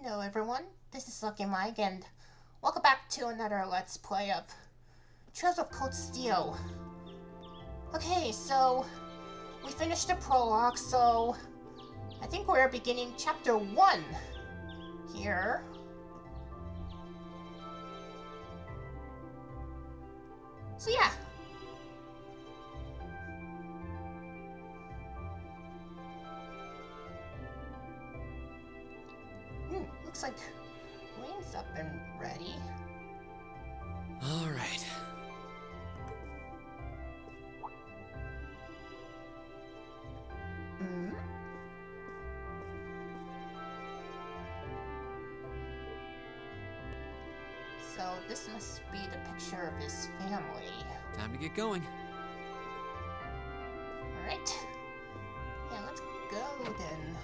Hello everyone, this is Lucky Mike and welcome back to another Let's Play of Trails of Cold Steel. Okay, so we finished the prologue, so I think we're beginning chapter 1 here. So yeah. Looks like Wayne's up and ready. All right. So this must be the picture of his family. Time to get going. Alright. Yeah, let's go then.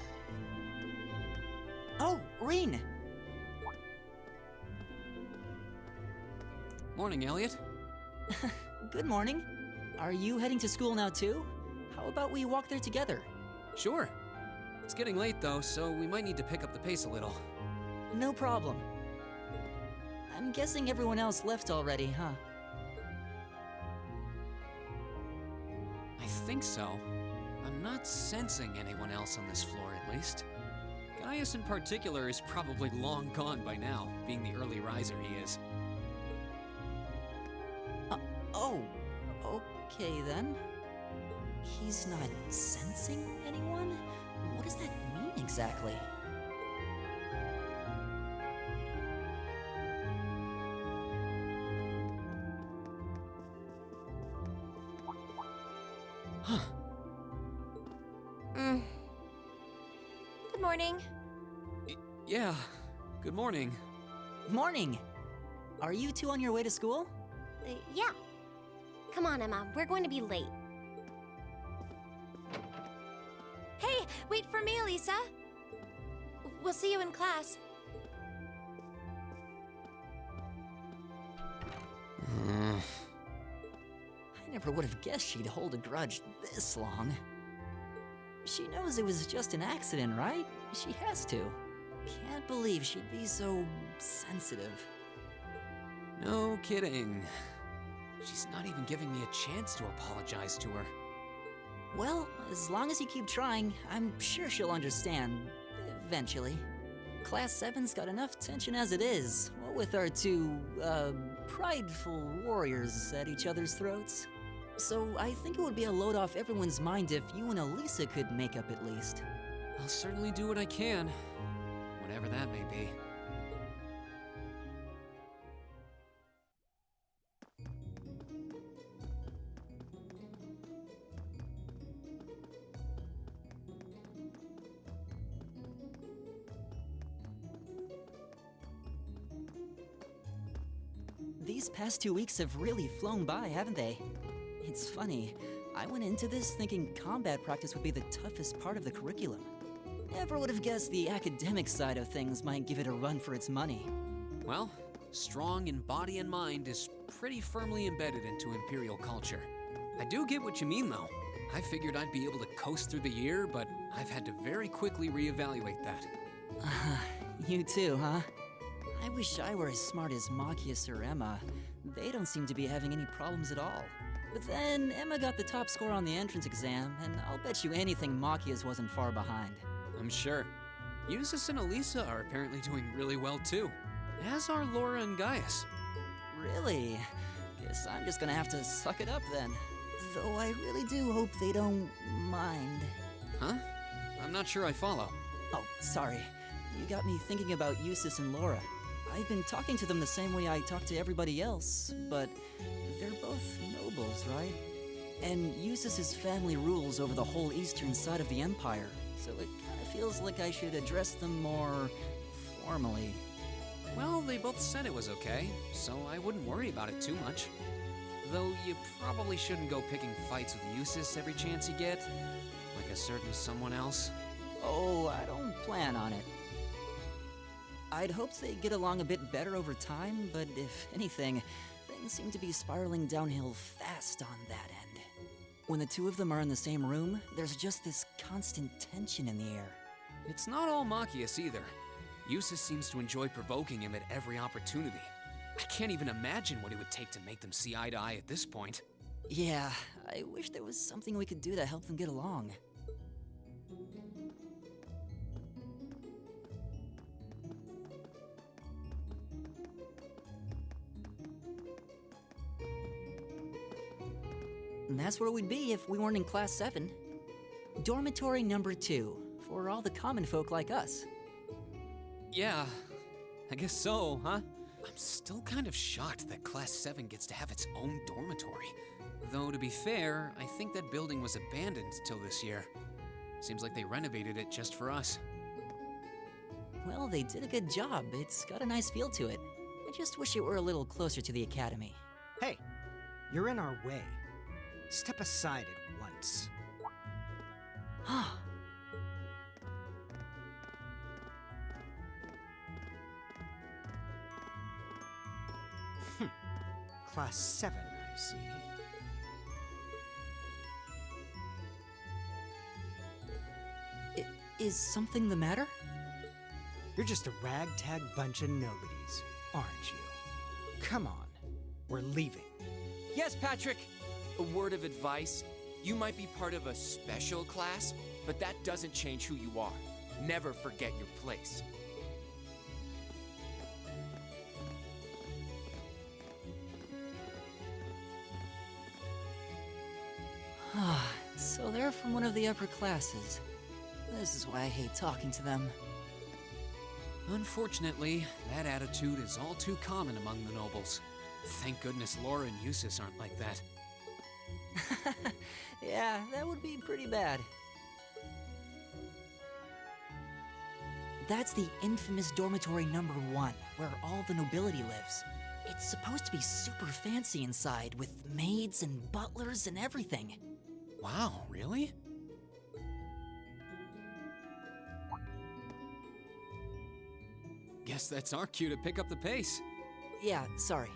Oh, Rean! Morning, Elliot. Good morning. Are you heading to school now too? How about we walk there together? Sure. It's getting late though, so we might need to pick up the pace a little. No problem. I'm guessing everyone else left already, huh? I think so. I'm not sensing anyone else on this floor, at least. Gaius in particular is probably long gone by now, being the early riser he is. Oh, okay then. He's not sensing anyone? What does that mean exactly? Huh. Good morning. Yeah, good morning. Morning! Are you two on your way to school? Yeah. Come on, Emma. We're going to be late. Hey, wait for me, Elisa. We'll see you in class. I never would have guessed she'd hold a grudge this long. She knows it was just an accident, right? She has to. Can't believe she'd be so sensitive. No kidding. She's not even giving me a chance to apologize to her. Well, as long as you keep trying, I'm sure she'll understand. Eventually. Class 7's got enough tension as it is, what with our two, prideful warriors at each other's throats. So I think it would be a load off everyone's mind if you and Elisa could make up at least. I'll certainly do what I can, whatever that may be. These past 2 weeks have really flown by, haven't they? It's funny, I went into this thinking combat practice would be the toughest part of the curriculum. Never would have guessed the academic side of things might give it a run for its money. Well, strong in body and mind is pretty firmly embedded into Imperial culture. I do get what you mean, though. I figured I'd be able to coast through the year, but I've had to very quickly reevaluate that. You too, huh? I wish I were as smart as Machias or Emma. They don't seem to be having any problems at all. But then, Emma got the top score on the entrance exam, and I'll bet you anything Machias wasn't far behind. I'm sure. Eustace and Elisa are apparently doing really well too, as are Laura and Gaius. Really? Guess I'm just gonna have to suck it up then. Though I really do hope they don't mind. Huh? I'm not sure I follow. Oh, sorry. You got me thinking about Eustace and Laura. I've been talking to them the same way I talk to everybody else, but they're both nobles, right? And Eustace's family rules over the whole eastern side of the Empire, so it kind of feels like I should address them more formally. Well, they both said it was okay, so I wouldn't worry about it too much. Though you probably shouldn't go picking fights with Eustace every chance you get, like a certain someone else. Oh, I don't plan on it. I'd hoped they'd get along a bit better over time, but if anything, things seem to be spiraling downhill fast on that end. When the two of them are in the same room, there's just this constant tension in the air. It's not all Machias either. Eustace seems to enjoy provoking him at every opportunity. I can't even imagine what it would take to make them see eye to eye at this point. Yeah, I wish there was something we could do to help them get along. And that's where we'd be if we weren't in Class 7. Dormitory number 2, for all the common folk like us. Yeah, I guess so, huh? I'm still kind of shocked that Class 7 gets to have its own dormitory. Though, to be fair, I think that building was abandoned till this year. Seems like they renovated it just for us. Well, they did a good job. It's got a nice feel to it. I just wish it were a little closer to the academy. Hey, you're in our way. Step aside at once. Class 7, I see. Is something the matter? You're just a ragtag bunch of nobodies, aren't you? Come on, we're leaving. Yes, Patrick! A word of advice. You might be part of a special class, but that doesn't change who you are. Never forget your place. So they're from one of the upper classes. This is why I hate talking to them. Unfortunately, that attitude is all too common among the nobles. Thank goodness Laura and Eustace aren't like that. Yeah, that would be pretty bad. That's the infamous dormitory number 1, where all the nobility lives. It's supposed to be super fancy inside, with maids and butlers and everything. Wow, really? Guess that's our cue to pick up the pace. Yeah, sorry.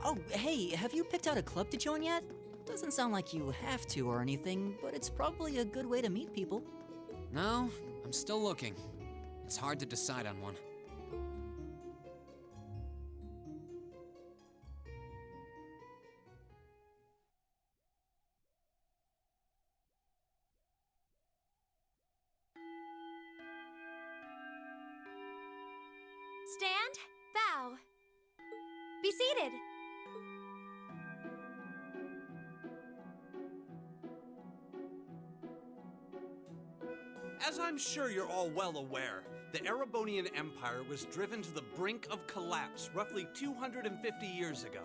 Oh, hey, have you picked out a club to join yet? Doesn't sound like you have to or anything, but it's probably a good way to meet people. No, I'm still looking. It's hard to decide on one. Stand, bow. Be seated. As I'm sure you're all well aware, the Erebonian Empire was driven to the brink of collapse roughly 250 years ago.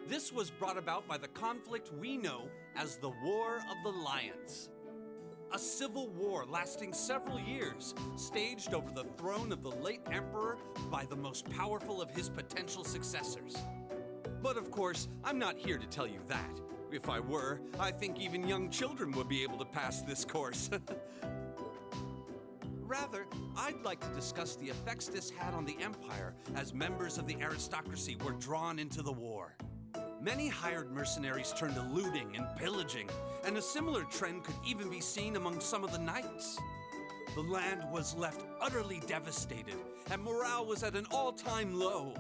This was brought about by the conflict we know as the War of the Lions. A civil war lasting several years, staged over the throne of the late emperor by the most powerful of his potential successors. But of course, I'm not here to tell you that. If I were, I think even young children would be able to pass this course. Rather, I'd like to discuss the effects this had on the Empire as members of the aristocracy were drawn into the war. Many hired mercenaries turned to looting and pillaging, and a similar trend could even be seen among some of the knights. The land was left utterly devastated, and morale was at an all-time low.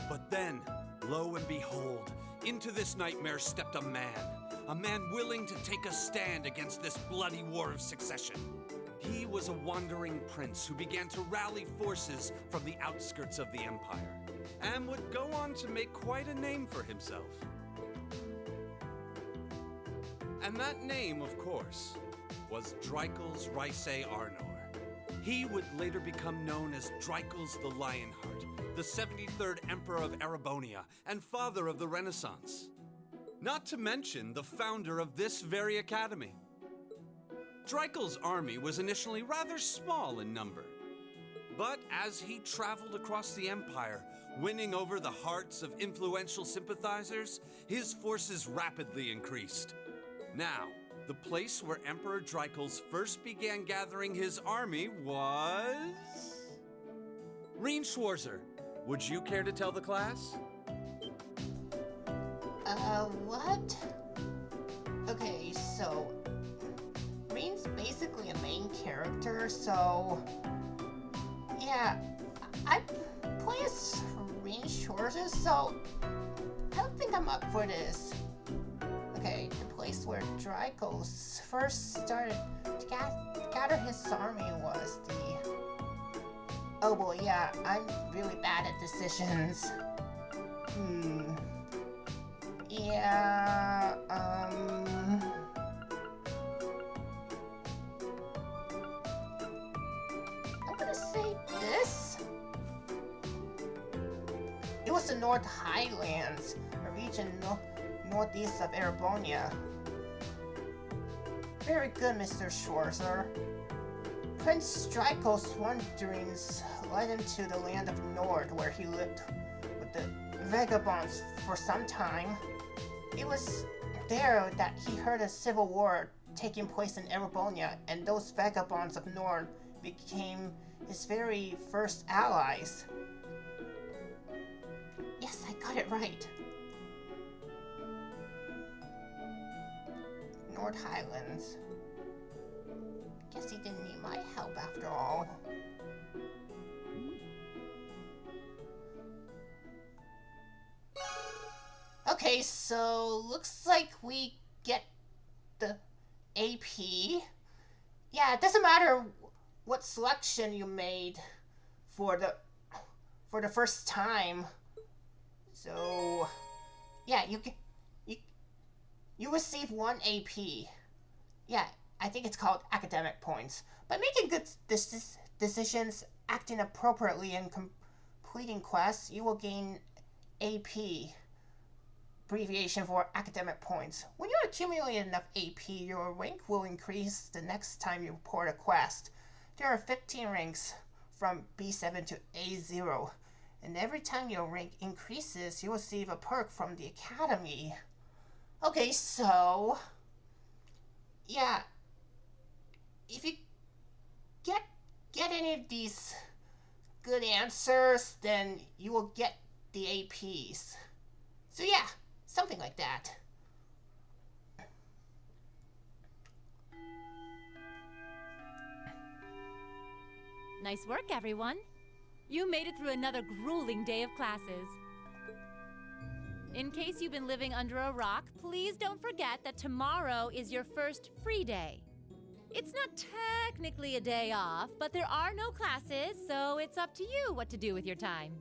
But then, lo and behold, into this nightmare stepped a man willing to take a stand against this bloody war of succession. He was a wandering prince who began to rally forces from the outskirts of the empire, and would go on to make quite a name for himself. And that name, of course, was Drycles Rhysei Arnor. He would later become known as Drycles the Lionheart, the 73rd Emperor of Erebonia and father of the Renaissance. Not to mention the founder of this very academy. Drycles' army was initially rather small in number, but as he traveled across the empire, winning over the hearts of influential sympathizers, his forces rapidly increased. Now, the place where Emperor Drycles first began gathering his army was... Reen Schwarzer, would you care to tell the class? What? Okay, so Green's basically a main character, so yeah, I play as Green Shores, so I don't think I'm up for this. Okay, the place where Drykos first started to gather his army was the... Oh boy, yeah, I'm really bad at decisions. Yeah, I'm gonna say this. It was the North Highlands, a region northeast of Erebonia. Very good, Mr. Schwarzer. Prince Drykos' wanderings led him to the land of Nord, where he lived with the vagabonds for some time. It was there that he heard a civil war taking place in Erebonia, and those vagabonds of Nord became his very first allies. Yes, I got it right. Nord Highlands. Guess he didn't need my help after all. Okay, so looks like we get the AP. Yeah, it doesn't matter what selection you made for the first time. So yeah, you receive 1 AP. Yeah, I think it's called academic points. By making good decisions, acting appropriately, and completing quests, you will gain AP, abbreviation for academic points. When you accumulate enough AP, your rank will increase the next time you report a quest. There are 15 ranks from B7 to A0, and every time your rank increases, you receive a perk from the academy. Okay, so yeah, if you get any of these good answers, then you will get the APs. So yeah, something like that. Nice work, everyone. You made it through another grueling day of classes. In case you've been living under a rock, please don't forget that tomorrow is your first free day. It's not technically a day off, but there are no classes, so it's up to you what to do with your time.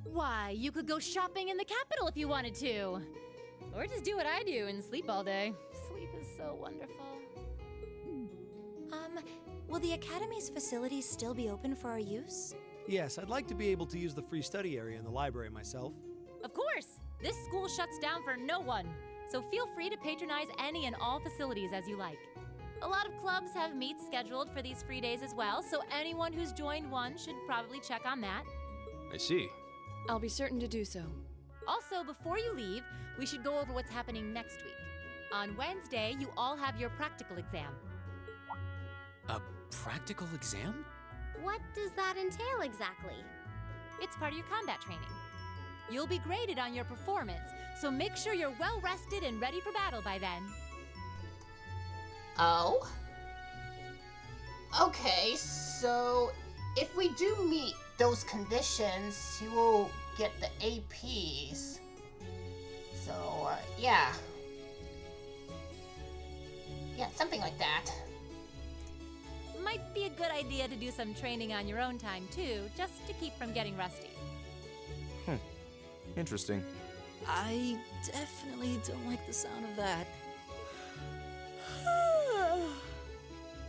Why, you could go shopping in the capital if you wanted to. Or just do what I do and sleep all day. Sleep is so wonderful. Will the Academy's facilities still be open for our use? Yes, I'd like to be able to use the free study area in the library myself. Of course! This school shuts down for no one, so feel free to patronize any and all facilities as you like. A lot of clubs have meets scheduled for these free days as well, so anyone who's joined one should probably check on that. I see. I'll be certain to do so. Also, before you leave, we should go over what's happening next week. On Wednesday, you all have your practical exam. A practical exam? What does that entail exactly? It's part of your combat training. You'll be graded on your performance, so make sure you're well rested and ready for battle by then. Oh? Okay, so if we do meet those conditions, you will get the APs. So, yeah. Yeah, something like that. Might be a good idea to do some training on your own time, too, just to keep from getting rusty. Interesting. I definitely don't like the sound of that.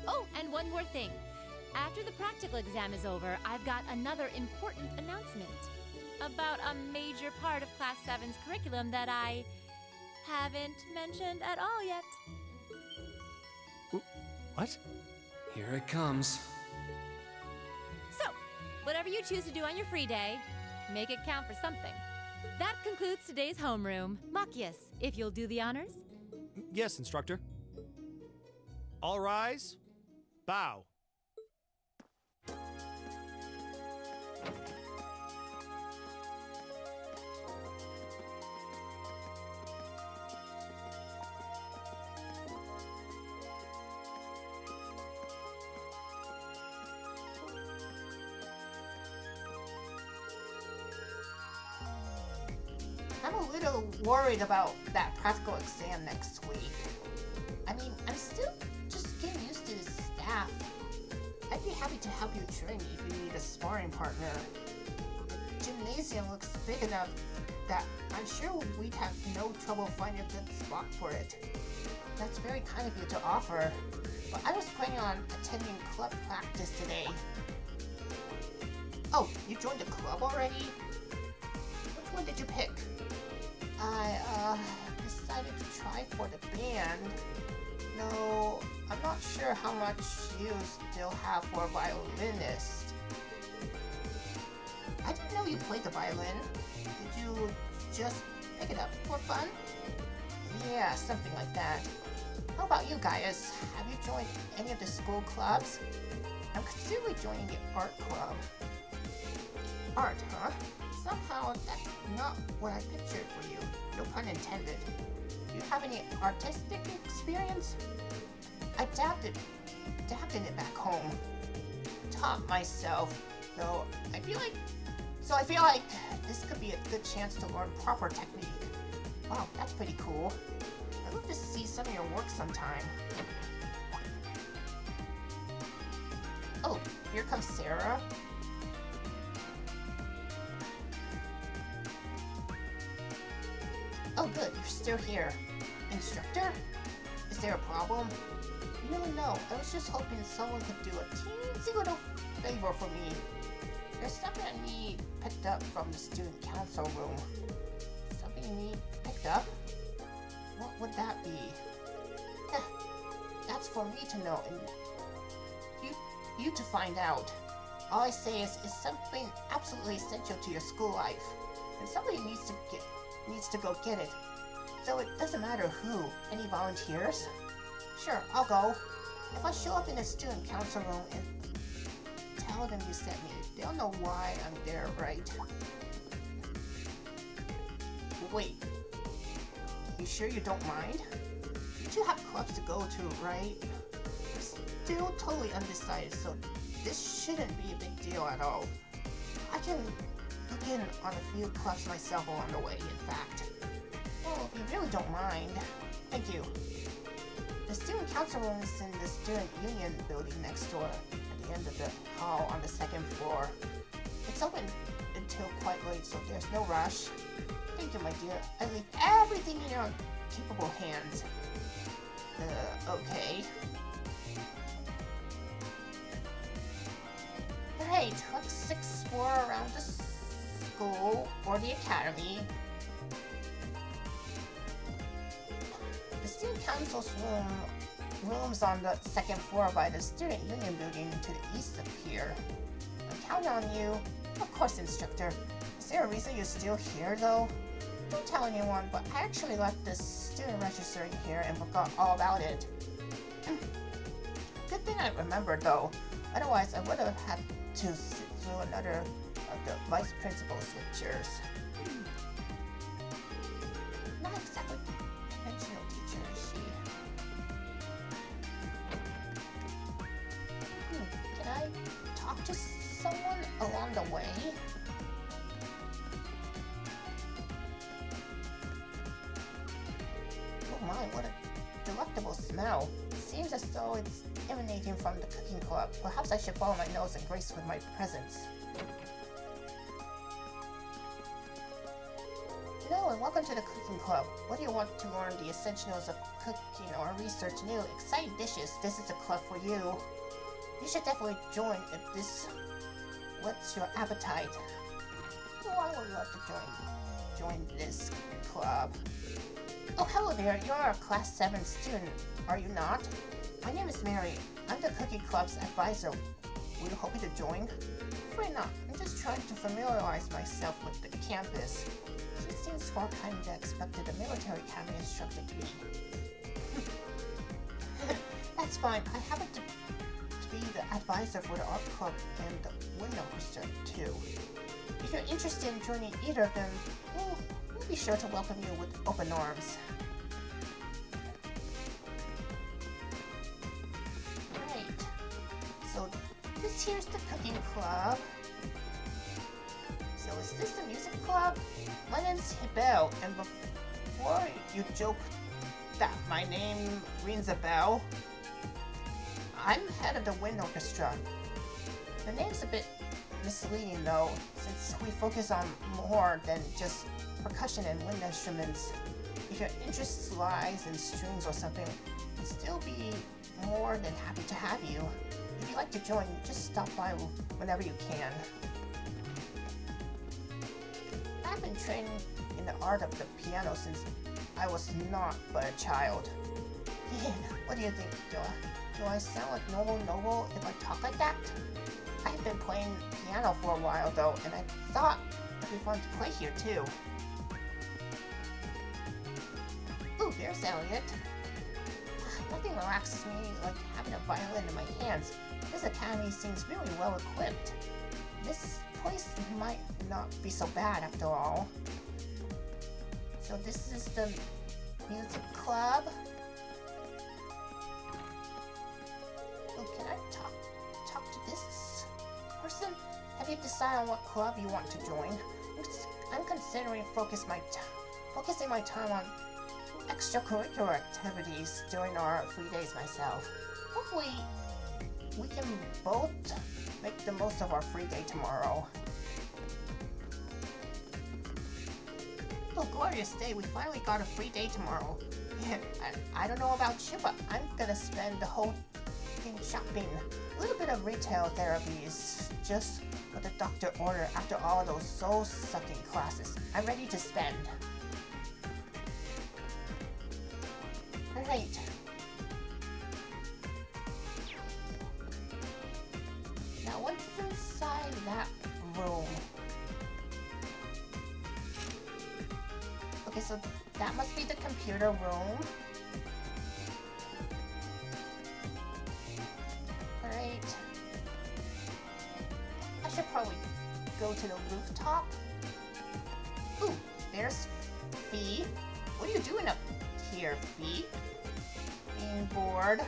Oh, and one more thing. After the practical exam is over, I've got another important announcement about a major part of Class 7's curriculum that I haven't mentioned at all yet. What? Here it comes. So, whatever you choose to do on your free day, make it count for something. That concludes today's homeroom. Machias, if you'll do the honors. Yes, instructor. All rise. Bow. I'm a little worried about that practical exam next week. I mean, I'm still just getting used to the staff. I'd be happy to help you train if you need a sparring partner. The gymnasium looks big enough that I'm sure we'd have no trouble finding a good spot for it. That's very kind of you to offer, but I was planning on attending club practice today. Oh, you joined the club already? Which one did you pick? I decided to try for the band. No, I'm not sure how much you still have for a violinist. I didn't know you played the violin. Did you just pick it up for fun? Yeah, something like that. How about you guys? Have you joined any of the school clubs? I'm considering joining the art club. Art, huh? Somehow that's not what I pictured for you. No pun intended. Do you have any artistic experience? I dabbled in it back home. Taught myself, though. I feel like this could be a good chance to learn proper technique. Wow, that's pretty cool. I'd love to see some of your work sometime. Oh, here comes Sarah. Oh good, you're still here. Instructor? Is there a problem? No, I was just hoping someone could do a teensy little favor for me. There's something I need picked up from the student council room. Something you need picked up? What would that be? That's for me to know and you to find out. All I say is something absolutely essential to your school life, and somebody needs to go get it. So it doesn't matter who. Any volunteers? Sure, I'll go. If I show up in the student council room and tell them you sent me, they'll know why I'm there, right? Wait. You sure you don't mind? You two have clubs to go to, right? I'm still totally undecided, so this shouldn't be a big deal at all. I can look in on a few clubs myself along the way, in fact. Well, if you really don't mind. Thank you. The student council room is in the student union building next door, at the end of the hall on the second floor. It's open until quite late, so there's no rush. Thank you, my dear. I leave everything in your capable hands. Okay. Alright, let's explore around the school or the academy. The student council's rooms on the second floor by the student union building to the east of here. I'm counting on you. Of course, instructor. Is there a reason you're still here, though? Don't tell anyone, but I actually left the student register in here and forgot all about it. Good thing I remembered, though. Otherwise, I would have had to sit through another of the vice principal's lectures. Not exactly a conventional teacher, is she? Can I talk to someone along the way? Oh my, what a delectable smell. Seems as though it's emanating from the cooking club. Perhaps I should follow my nose and grace with my presence. Hello and welcome to the cooking club. What do you want to learn the essentials of cooking or research new exciting dishes? This is a club for you. You should definitely join if this whets your appetite. Oh, I would love to join this club. Oh, hello there. You're a Class 7 student, are you not? My name is Mary. I'm the Cookie Club's advisor. Were you hoping to join? Afraid not. I'm just trying to familiarize myself with the campus. It seems far kinda expected a military academy instructor to be. That's fine. I happen to be the advisor for the art club and the window orchestra too. If you're interested in joining either of them, we'll be sure to welcome you with open arms. So this here's the cooking club. So is this the music club? My name's Hibel, and before you joke that my name rings a bell, I'm head of the wind orchestra. The name's a bit misleading though, since we focus on more than just percussion and wind instruments. If your interest lies in strings or something, I'd still be more than happy to have you. If you'd like to join, just stop by whenever you can. I've been training in the art of the piano since I was not but a child. What do you think? Do I sound like Noble if I talk like that? I've been playing piano for a while though, and I thought it'd be fun to play here too. Ooh, there's Elliot. Nothing relaxes me like having a violin in my hands. This academy seems really well equipped. This place might not be so bad after all. So this is the music club. Oh, can I talk to this person? Have you decided on what club you want to join? I'm considering focusing my time on extracurricular activities during our free days myself. Hopefully, we can both make the most of our free day tomorrow. Oh, glorious day, we finally got a free day tomorrow. I don't know about you, but I'm gonna spend the whole thing shopping. A little bit of retail therapy is just what the doctor ordered after all those soul-sucking classes. I'm ready to spend. Alright. Now what's inside that room? Okay, so that must be the computer room. Alright. I should probably go to the rooftop. Ooh, there's Fee. What are you doing up here, Fee? Being bored?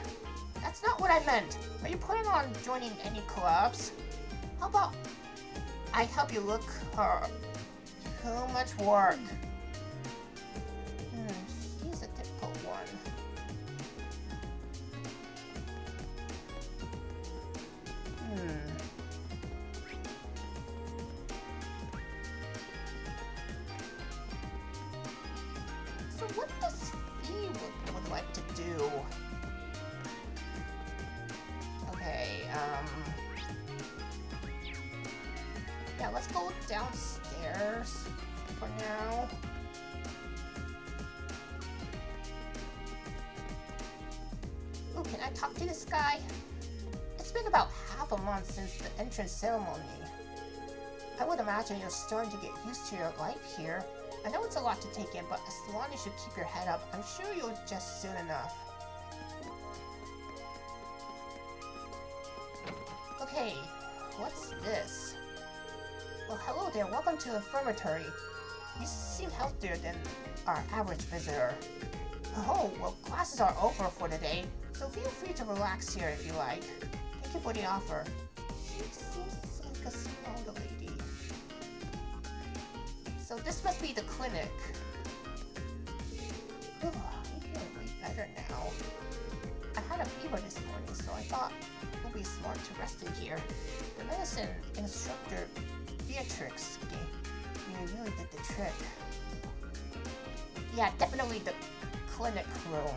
That's not what I meant. Are you planning on joining any clubs? How about I help you look her? Too much work. He's a difficult one. So what does Fee would like to do? Okay, yeah, let's go downstairs for now. Ooh, can I talk to this guy? It's been about half a month since the entrance ceremony. I would imagine you're starting to get used to your life here. I know it's a lot to take in, but as long as you keep your head up, I'm sure you'll adjust soon enough. Okay, what's this? Well, hello there, welcome to the infirmary. You seem healthier than our average visitor. Oh, well, classes are over for the day, so feel free to relax here if you like. Thank you for the offer. She seems like a small lady. So this must be the clinic. Ooh, I'm feeling way better now. I had a fever this morning, so I thought it would be smart to rest in here. The medicine instructor, Beatrix, really did the trick. Yeah, definitely the clinic room.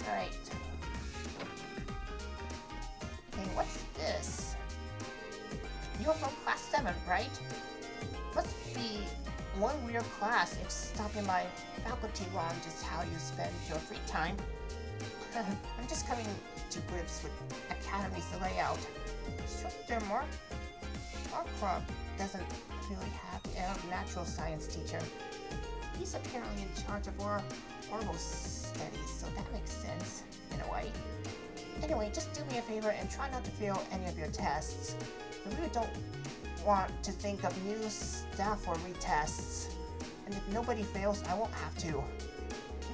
Alright. Okay, what's this? You're from class 7, right? Must be one weird class if stopping by faculty lounge is how you spend your free time. I'm just coming to grips with Academy's layout. Instructor Markrop doesn't really have a natural science teacher. He's apparently in charge of oral studies, so that makes sense, in a way. Anyway, just do me a favor and try not to fail any of your tests. I really don't want to think of new staff or retests. And if nobody fails, I won't have to. You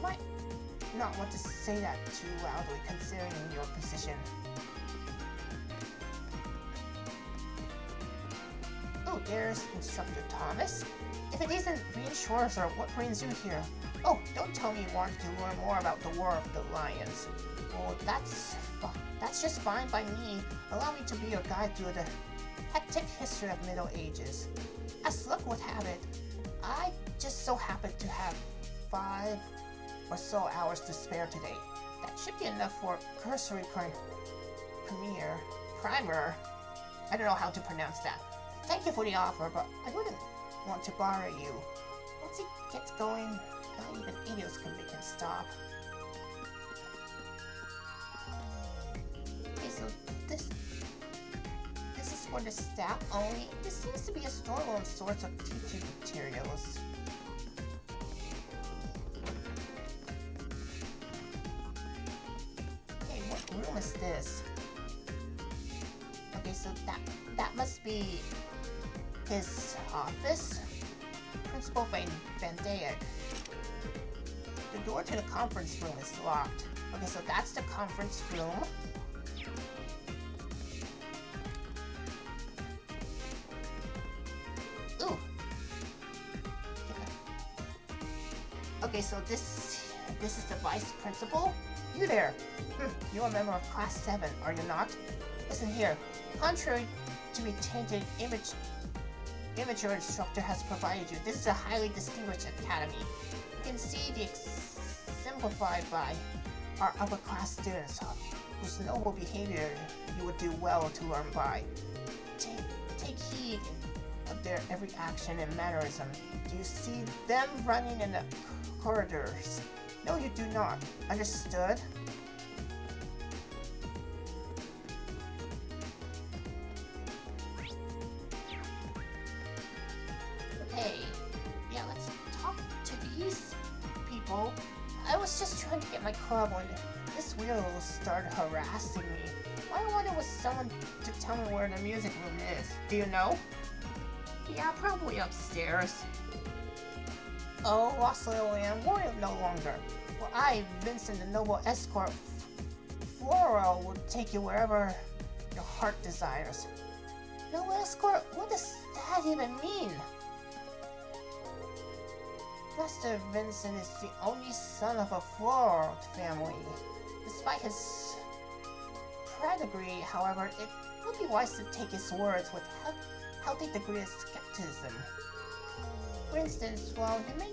might not want to say that too loudly, considering your position. Ooh, Hello, there's Instructor Thomas. If it isn't reinsurers, or what brings you here? Oh, don't tell me you wanted to learn more about the War of the Lions. Well, that's just fine by me. Allow me to be your guide through the hectic history of Middle Ages. As luck would have it, I just so happen to have 5 or so hours to spare today. That should be enough for cursory primer. I don't know how to pronounce that. Thank you for the offer, but I wouldn't want to bother you. Once it gets going, not even idiots can make him stop. Okay, so this is for the staff only. This seems to be a storeroom source of teaching materials. Okay, what room is this? Okay, so that must be his office. Principal Van Dayek. The door to the conference room is locked. Okay, so that's the conference room. Ooh. Okay, so this is the vice principal. You there? You're a member of Class 7, are you not? Listen here. Contrary to be tainted image your instructor has provided you, this is a highly distinguished academy. You can see the exemplified by our upper class students, whose noble behavior you would do well to learn by. Take heed of their every action and mannerism. Do you see them running in the corridors? No, you do not. Understood? I was just trying to get my club when this weirdo started harassing me. All I wanted was someone to tell me where the music room is. Do you know? Yeah, probably upstairs. Oh, lost little lamb, worry no longer. Well, I, Vincent the Noble Escort, Floro, will take you wherever your heart desires. Noble Escort? What does that even mean? Master Vincent is the only son of a Floro family. Despite his pedigree, however, it would be wise to take his words with a healthy degree of skepticism. For instance, while he may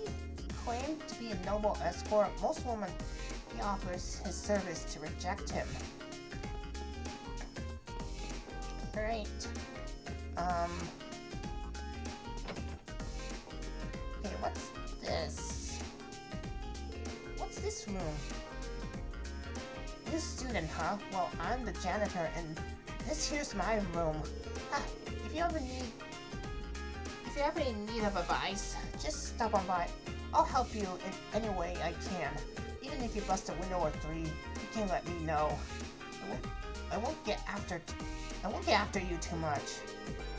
claim to be a noble escort, most women he offers his service to reject him. Alright. Okay, what's this? What's this room? New student, huh? Well, I'm the janitor, and this here's my room. If you ever in need of advice, just stop on by. I'll help you in any way I can. Even if you bust a window or 3, you can let me know. I won't get after you too much.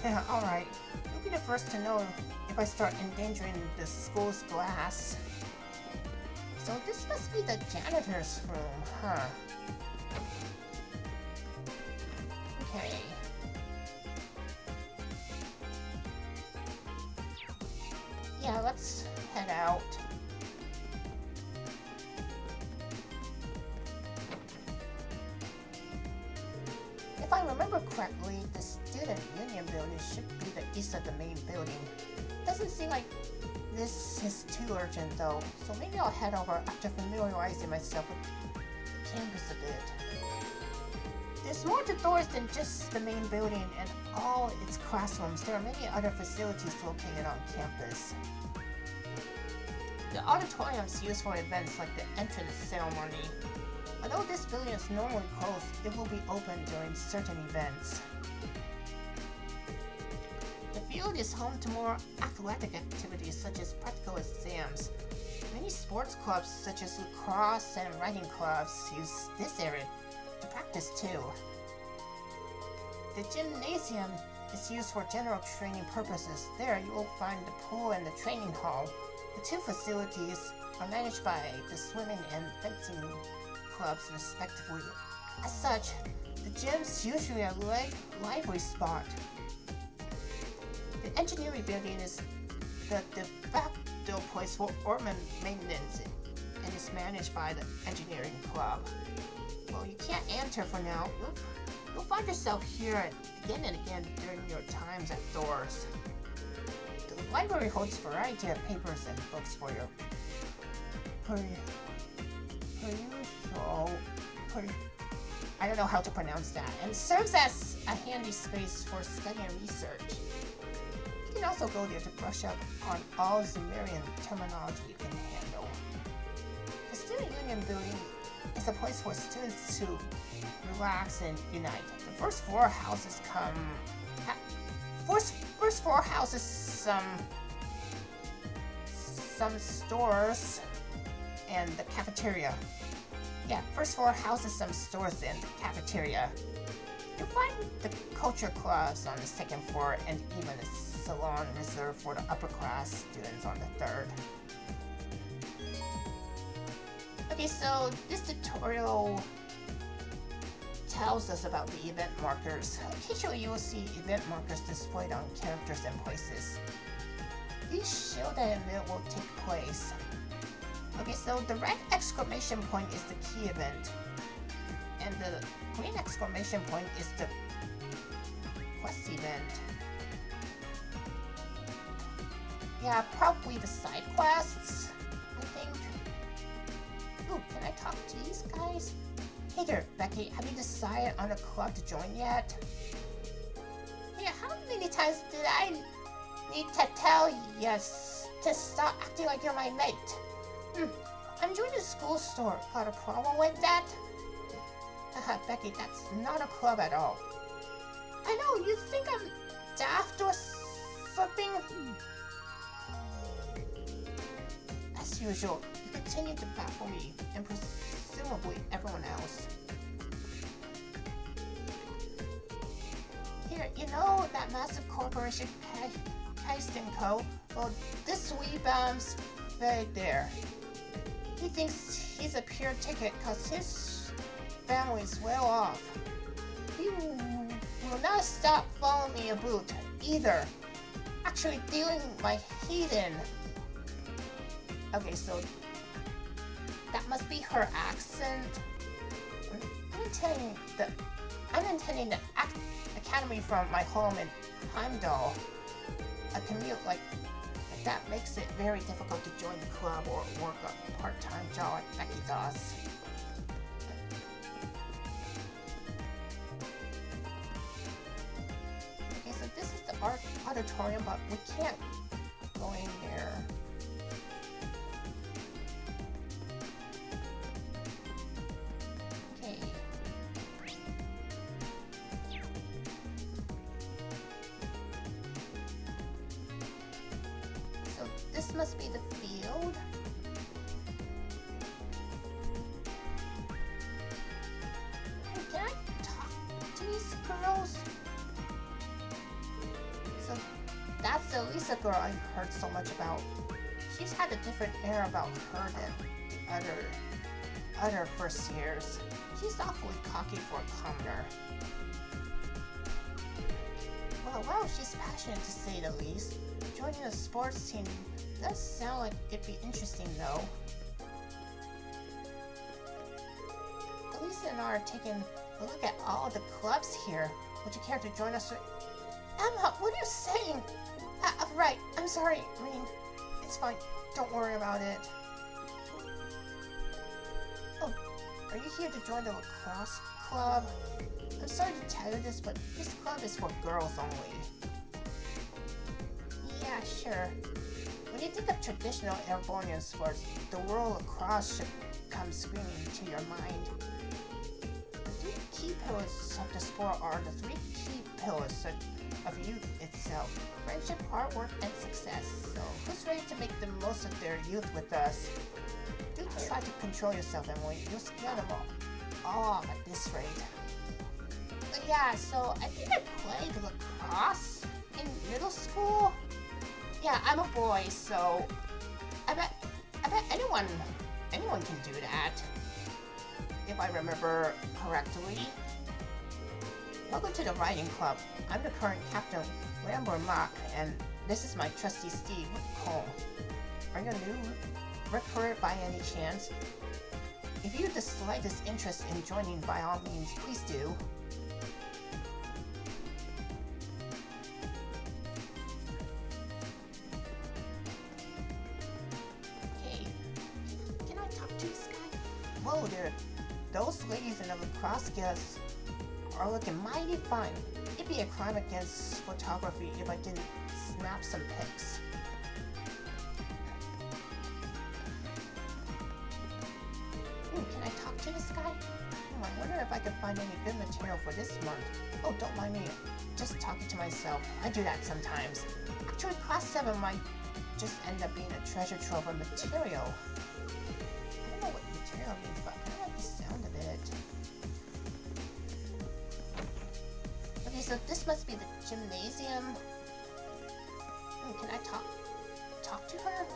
Yeah, alright. You'll be the first to know if I start endangering the school's glass. So this must be the janitor's room, huh? Okay. Yeah, let's head out. If I remember correctly, the student union building should be the east of the main building. Doesn't seem like this is too urgent though, so maybe I'll head over after familiarizing myself with the campus a bit. There's more to Thor's than just the main building and all its classrooms. There are many other facilities located on campus. The auditoriums used for events like the entrance ceremony. Although this building is normally closed, it will be open during certain events. The field is home to more athletic activities such as practical exams. Many sports clubs such as lacrosse and riding clubs use this area to practice too. The gymnasium is used for general training purposes. There you will find the pool and the training hall. The two facilities are managed by the swimming and fencing clubs respectively. As such, the gym's usually a lively spot. The engineering building is the de facto place for ornament maintenance and is managed by the engineering club. Well, you can't enter for now. You'll find yourself here again and again during your times at doors. The library holds a variety of papers and books for your I don't know how to pronounce that, and serves as a handy space for study and research. You can also go there to brush up on all Sumerian terminology you can handle. The Student Union Building is a place for students to relax and unite. The first floor houses some stores and the cafeteria. Yeah, first floor houses some stores and the cafeteria. You'll find the culture clubs on the second floor and even a salon reserved for the upper class students on the third. Okay, so this tutorial tells us about the event markers. Occasionally you will see event markers displayed on characters and places. These show that an event will take place. Okay, so the red exclamation point is the key event, and the green exclamation point is the quest event. Yeah, probably the side quests, I think. Ooh, can I talk to these guys? Hey there, Becky, have you decided on a club to join yet? Yeah, how many times did I need to tell you to stop acting like you're my mate? I'm joining the school store. Got a problem with that? Becky, that's not a club at all. I know, you think I'm daft or something? As usual, you continue to baffle me, and presumably everyone else. Here, you know that massive corporation, Heist & Co? Well, this weebum's right there. He thinks he's a pure ticket because his family's well off. He will not stop following me about either. Actually dealing my heat in. Okay, so that must be her accent. I'm attending the academy from my home in Heimdall. A commute like that makes it very difficult to join the club or work a part-time job like Becky does. Okay, so this is the art auditorium, but we can't go in there. Okay. So this must be the field. Hey, can I talk to these girls? So that's the Lisa girl I heard so much about. She's had a different air about her than the other first years. She's awfully cocky for a commoner. Well, she's passionate to say the least. Joining a sports team does sound like it'd be interesting though. Lisa and I are taking a look at all the clubs here. Would you care to join us? Emma, what are you saying? Right, I'm sorry, Green. It's fine, don't worry about it. Oh, are you here to join the lacrosse club? I'm sorry to tell you this, but this club is for girls only. Yeah, sure. When you think of traditional Airbornian sports, the word lacrosse should come screaming to your mind. The three key pillars of the sport are the three key pillars of youth itself: friendship, hard work, and success. So, who's ready to make the most of their youth with us? Do try to control yourself, Emily. You'll scare them all at this rate. But yeah, so I think I played lacrosse in middle school. Yeah, I'm a boy, so I bet anyone can do that, if I remember correctly. Welcome to the riding club. I'm the current captain. Rambo Mock, and this is my trusty Steve Cole. Are you a new recruit by any chance? If you have the slightest interest in joining, by all means, please do. Hey, can I talk to this guy? Whoa there, those ladies in the lacrosse guests are looking mighty fine. It'd be a crime against photography if I didn't snap some pics. Can I talk to this guy? I wonder if I can find any good material for this month. Oh, don't mind me. Just talking to myself. I do that sometimes. Actually, Class 7 might just end up being a treasure trove of material. I don't know what material means, but I kind of like the sound of it. Okay, so this must be the gymnasium. Can I talk to her?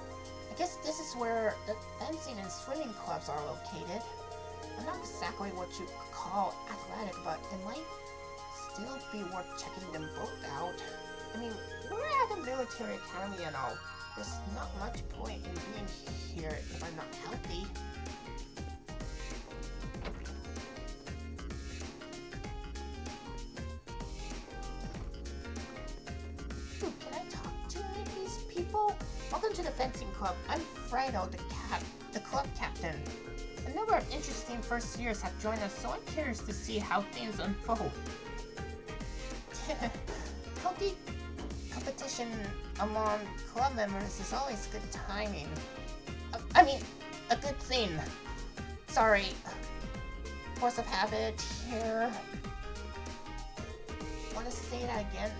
I guess this is where the fencing and swimming clubs are located. I'm not exactly what you could call athletic, but it might still be worth checking them both out. I mean, we're at the military academy and all. There's not much point in being here if I'm not healthy. Can I talk to any of these people? Welcome to the fencing club. I'm Fredo, the club captain. A number of interesting first years have joined us, so I'm curious to see how things unfold. Healthy competition among club members is always good timing. I mean, a good thing. Sorry. Force of habit here. Want to say that again?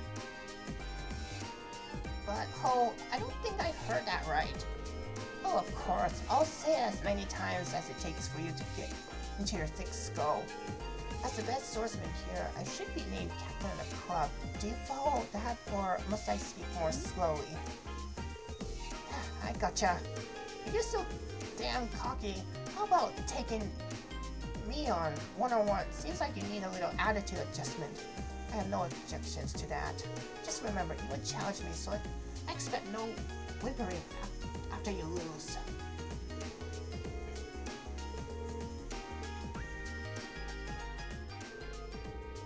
But, oh, I don't think I heard that right. Oh, of course, I'll say it as many times as it takes for you to get into your thick skull. As the best swordsman here, I should be named captain of the club. Do you follow that, or must I speak more slowly? I gotcha. If you're so damn cocky, how about taking me on one-on-one? Seems like you need a little attitude adjustment. I have no objections to that. Just remember, you would challenge me, so I expect no whimpering after you lose.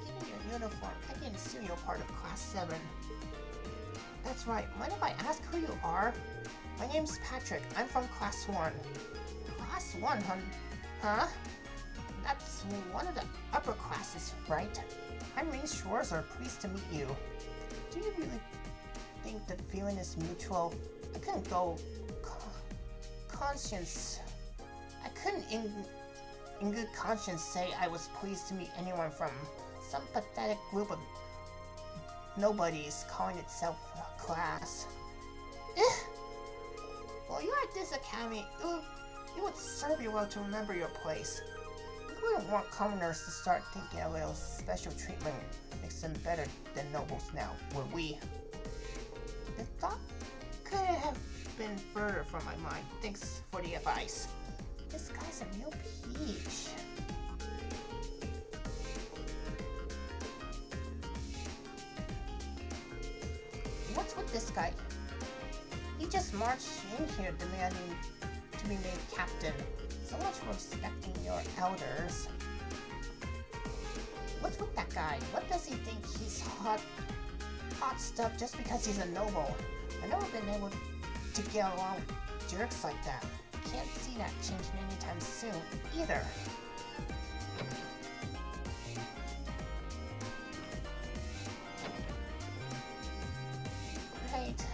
Given your uniform, I can assume you're part of Class 7. That's right. Mind if I ask who you are? My name's Patrick. I'm from Class 1. Class 1, huh? That's one of the upper classes, right? I'm Reese Schwarzer, pleased to meet you. Do you really think the feeling is mutual? I couldn't go I couldn't in good conscience say I was pleased to meet anyone from some pathetic group of nobodies calling itself a class. Well, you're at this academy. It would serve you well to remember your place. We wouldn't want commoners to start thinking a little special treatment makes them better than nobles now, would we? The thought couldn't have been further from my mind. Thanks for the advice. This guy's a real peach. What's with this guy? He just marched in here demanding to be made captain. So much for respecting your elders. What's with that guy? What does he think he's hot stuff just because he's a noble? I've never been able to get along with jerks like that. Can't see that changing anytime soon, either. Right.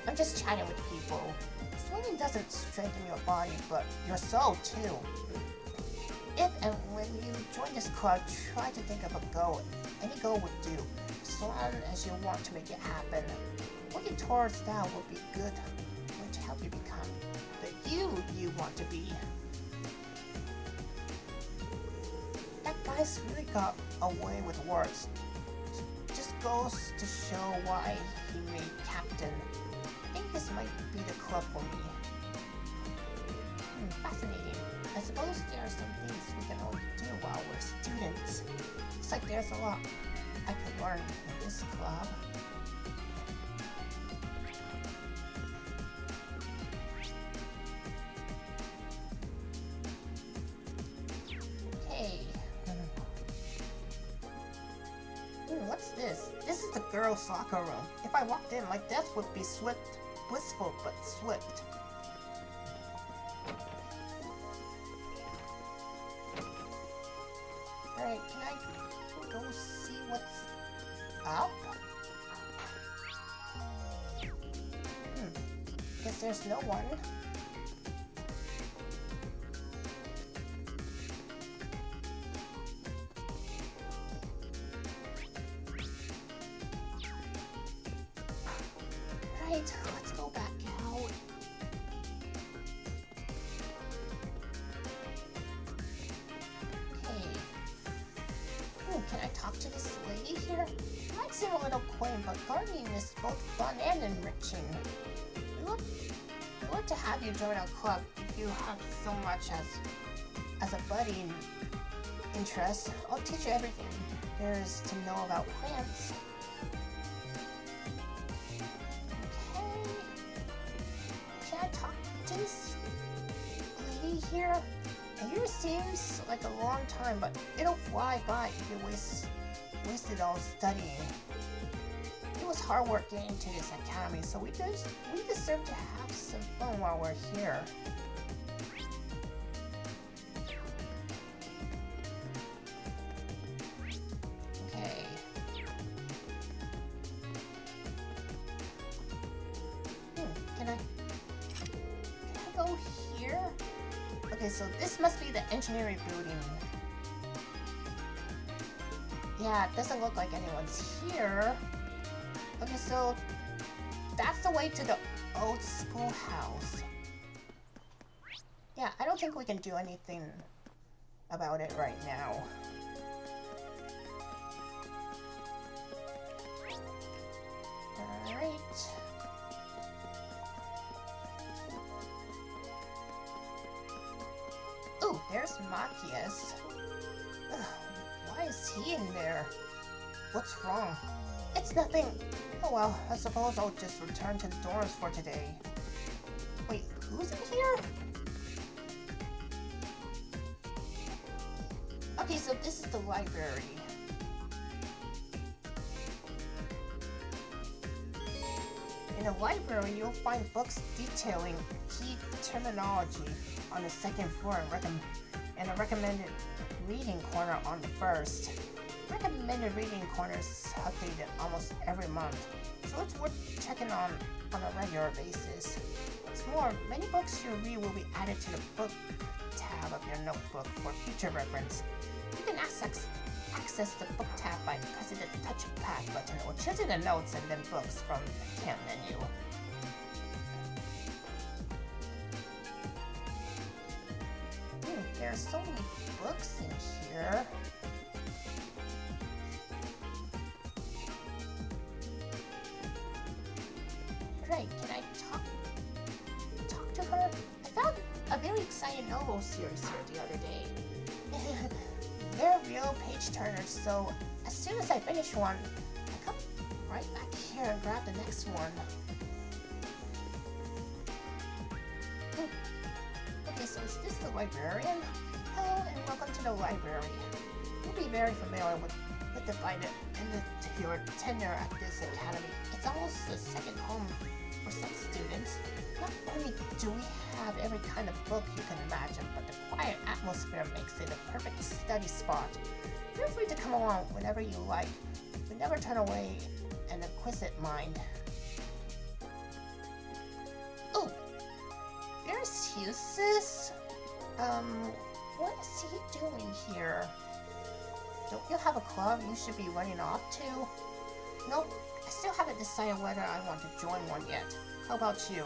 I'm just chatting with people. Swimming doesn't strengthen your body, but your soul too. If and when you join this club, try to think of a goal. Any goal would do, as long as you want to make it happen. Working towards that will be good, going to help you become the you want to be. That guy's really got away with words. Just goes to show why he made captain. I think this might be the club for me. Fascinating. I suppose there are some things we can only do while we're students. Looks like there's a lot I could learn in this club. Okay. What's this? This is the girls' locker room. If I walked in, my death would be swift, blissful, but swift. Alright, can I go see what's up? Guess there's no one. Right, let's go back out. Can I talk to this lady here? It might seem a little quaint, but gardening is both fun and enriching. We love to have you join our club if you have so much as a budding interest. I'll teach you everything there is to know about plants. Okay. Can I talk to this lady here? A year seems like a long time, but it'll fly by if you waste it all studying. It was hard work getting to this academy, so we deserve to have some fun while we're here. Okay. Can I go here? Okay, so this must be the engineering building. Yeah, it doesn't look like anyone's here. Okay, so that's the way to the old schoolhouse. Yeah, I don't think we can do anything about it right now. Alright. Ooh, there's Machias. Why is he in there? What's wrong? It's nothing. Oh well, I suppose I'll just return to the dorms for today. Wait, who's in here? Okay, so this is the library. In the library, you'll find books detailing key terminology on the second floor and a recommended reading corner on the first. Recommended reading corners updated almost every month, so it's worth checking on a regular basis. What's more, many books you read will be added to the book tab of your notebook for future reference. You can access the book tab by pressing the touchpad button or choosing the notes and then books from the camp menu. There are so many books in here. Great, can I talk to her? I found a very exciting novel series here the other day. They're real page turners, so as soon as I finish one, I come right back here and grab the next one. Okay, so is this the librarian? Hello and welcome to the library. You'll be very familiar with the fight and your tenure at this academy. It's almost a second home for some students. Not only do we have every kind of book you can imagine, but the quiet atmosphere makes it a perfect study spot. Feel free to come along whenever you like. We never turn away an inquisitive mind. Oh, there's Husis. What is he doing here? Don't you have a club you should be running off to? Nope, I still haven't decided whether I want to join one yet. How about you?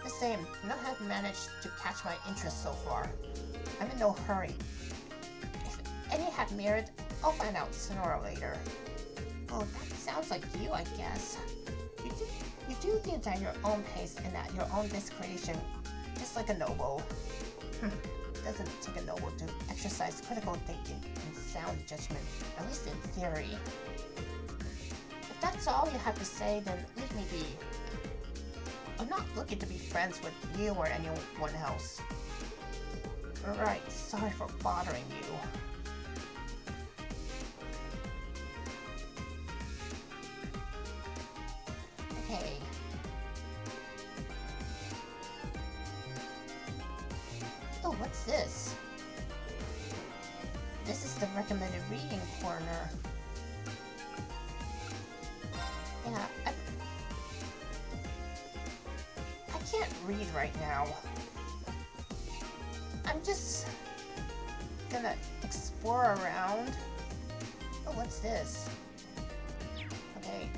The same, none have managed to catch my interest so far. I'm in no hurry. If any have merit, I'll find out sooner or later. Well, that sounds like you, I guess. You do things at your own pace and at your own discretion, just like a noble. Doesn't take a noble to exercise critical thinking and sound judgment, at least in theory. that's all you have to say, then leave me be. I'm not looking to be friends with you or anyone else. Right, sorry for bothering you. Okay. Oh, what's this? This is the recommended reading corner. Yeah, I can't read right now. I'm just gonna explore around. Oh, what's this? Okay.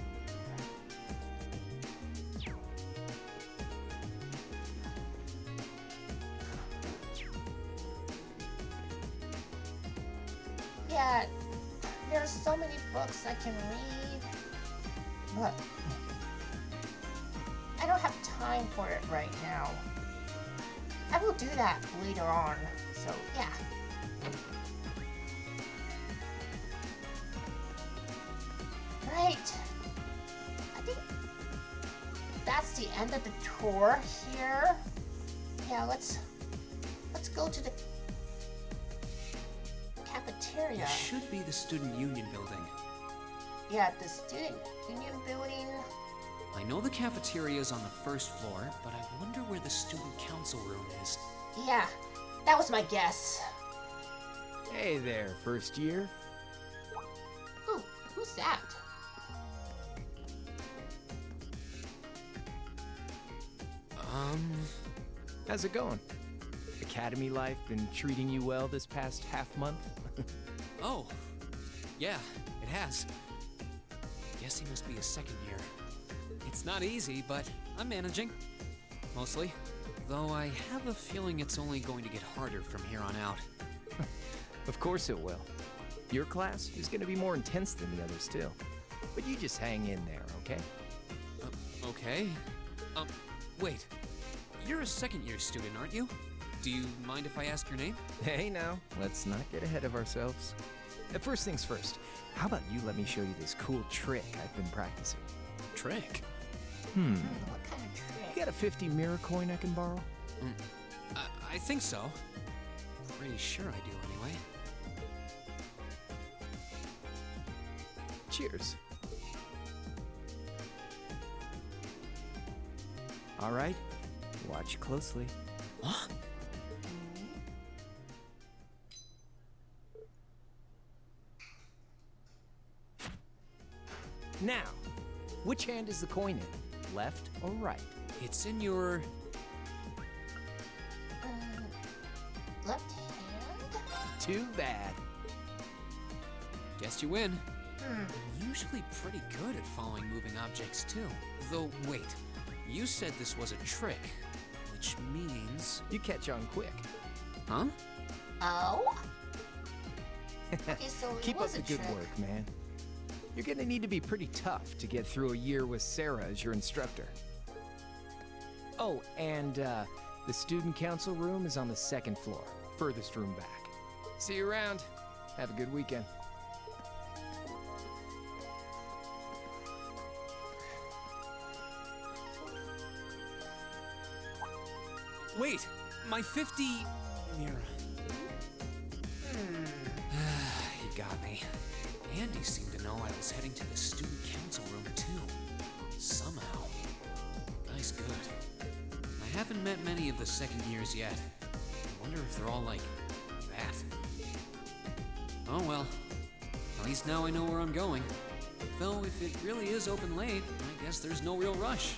Yeah, there's so many books I can read, but I don't have time for it right now. I will do that later on, so yeah. Right. I think that's the end of the tour here. Yeah, let's go to the cafeteria. It should be the Student Union building. Yeah, the Student Union building. I know the cafeteria is on the first floor, but I wonder where the Student Council room is. Yeah, that was my guess. Hey there, first year. Ooh, who's that? How's it going? Academy life been treating you well this past half month? Oh, yeah, it has. Guess he must be a second year. It's not easy, but I'm managing. Mostly. Though I have a feeling it's only going to get harder from here on out. Of course it will. Your class is going to be more intense than the others too. But you just hang in there, okay? Okay. Wait. You're a second-year student, aren't you? Do you mind if I ask your name? Hey now, let's not get ahead of ourselves. First things first, how about you let me show you this cool trick I've been practicing? Trick? What kind of trick? You got a 50 mirror coin I can borrow? I think so. Pretty sure I do, anyway. Cheers. All right, watch closely. What? Now, which hand is the coin in? Left or right? It's in your... Left hand? Too bad. Guess you win. I'm usually pretty good at following moving objects, too. Though, wait. You said this was a trick, which means... You catch on quick. Huh? Oh? Okay, so it Keep was up the a good trick. work, man. You're gonna need to be pretty tough to get through a year with Sarah as your instructor. Oh, and the student council room is on the second floor, furthest room back. See you around. Have a good weekend. Wait! My 50... mirror. He got me. Andy seemed to know I was heading to the student council room, too. Somehow. Guy's good. I haven't met many of the second years yet. I wonder if they're all like that. Oh well. At least now I know where I'm going. Though if it really is open late, I guess there's no real rush.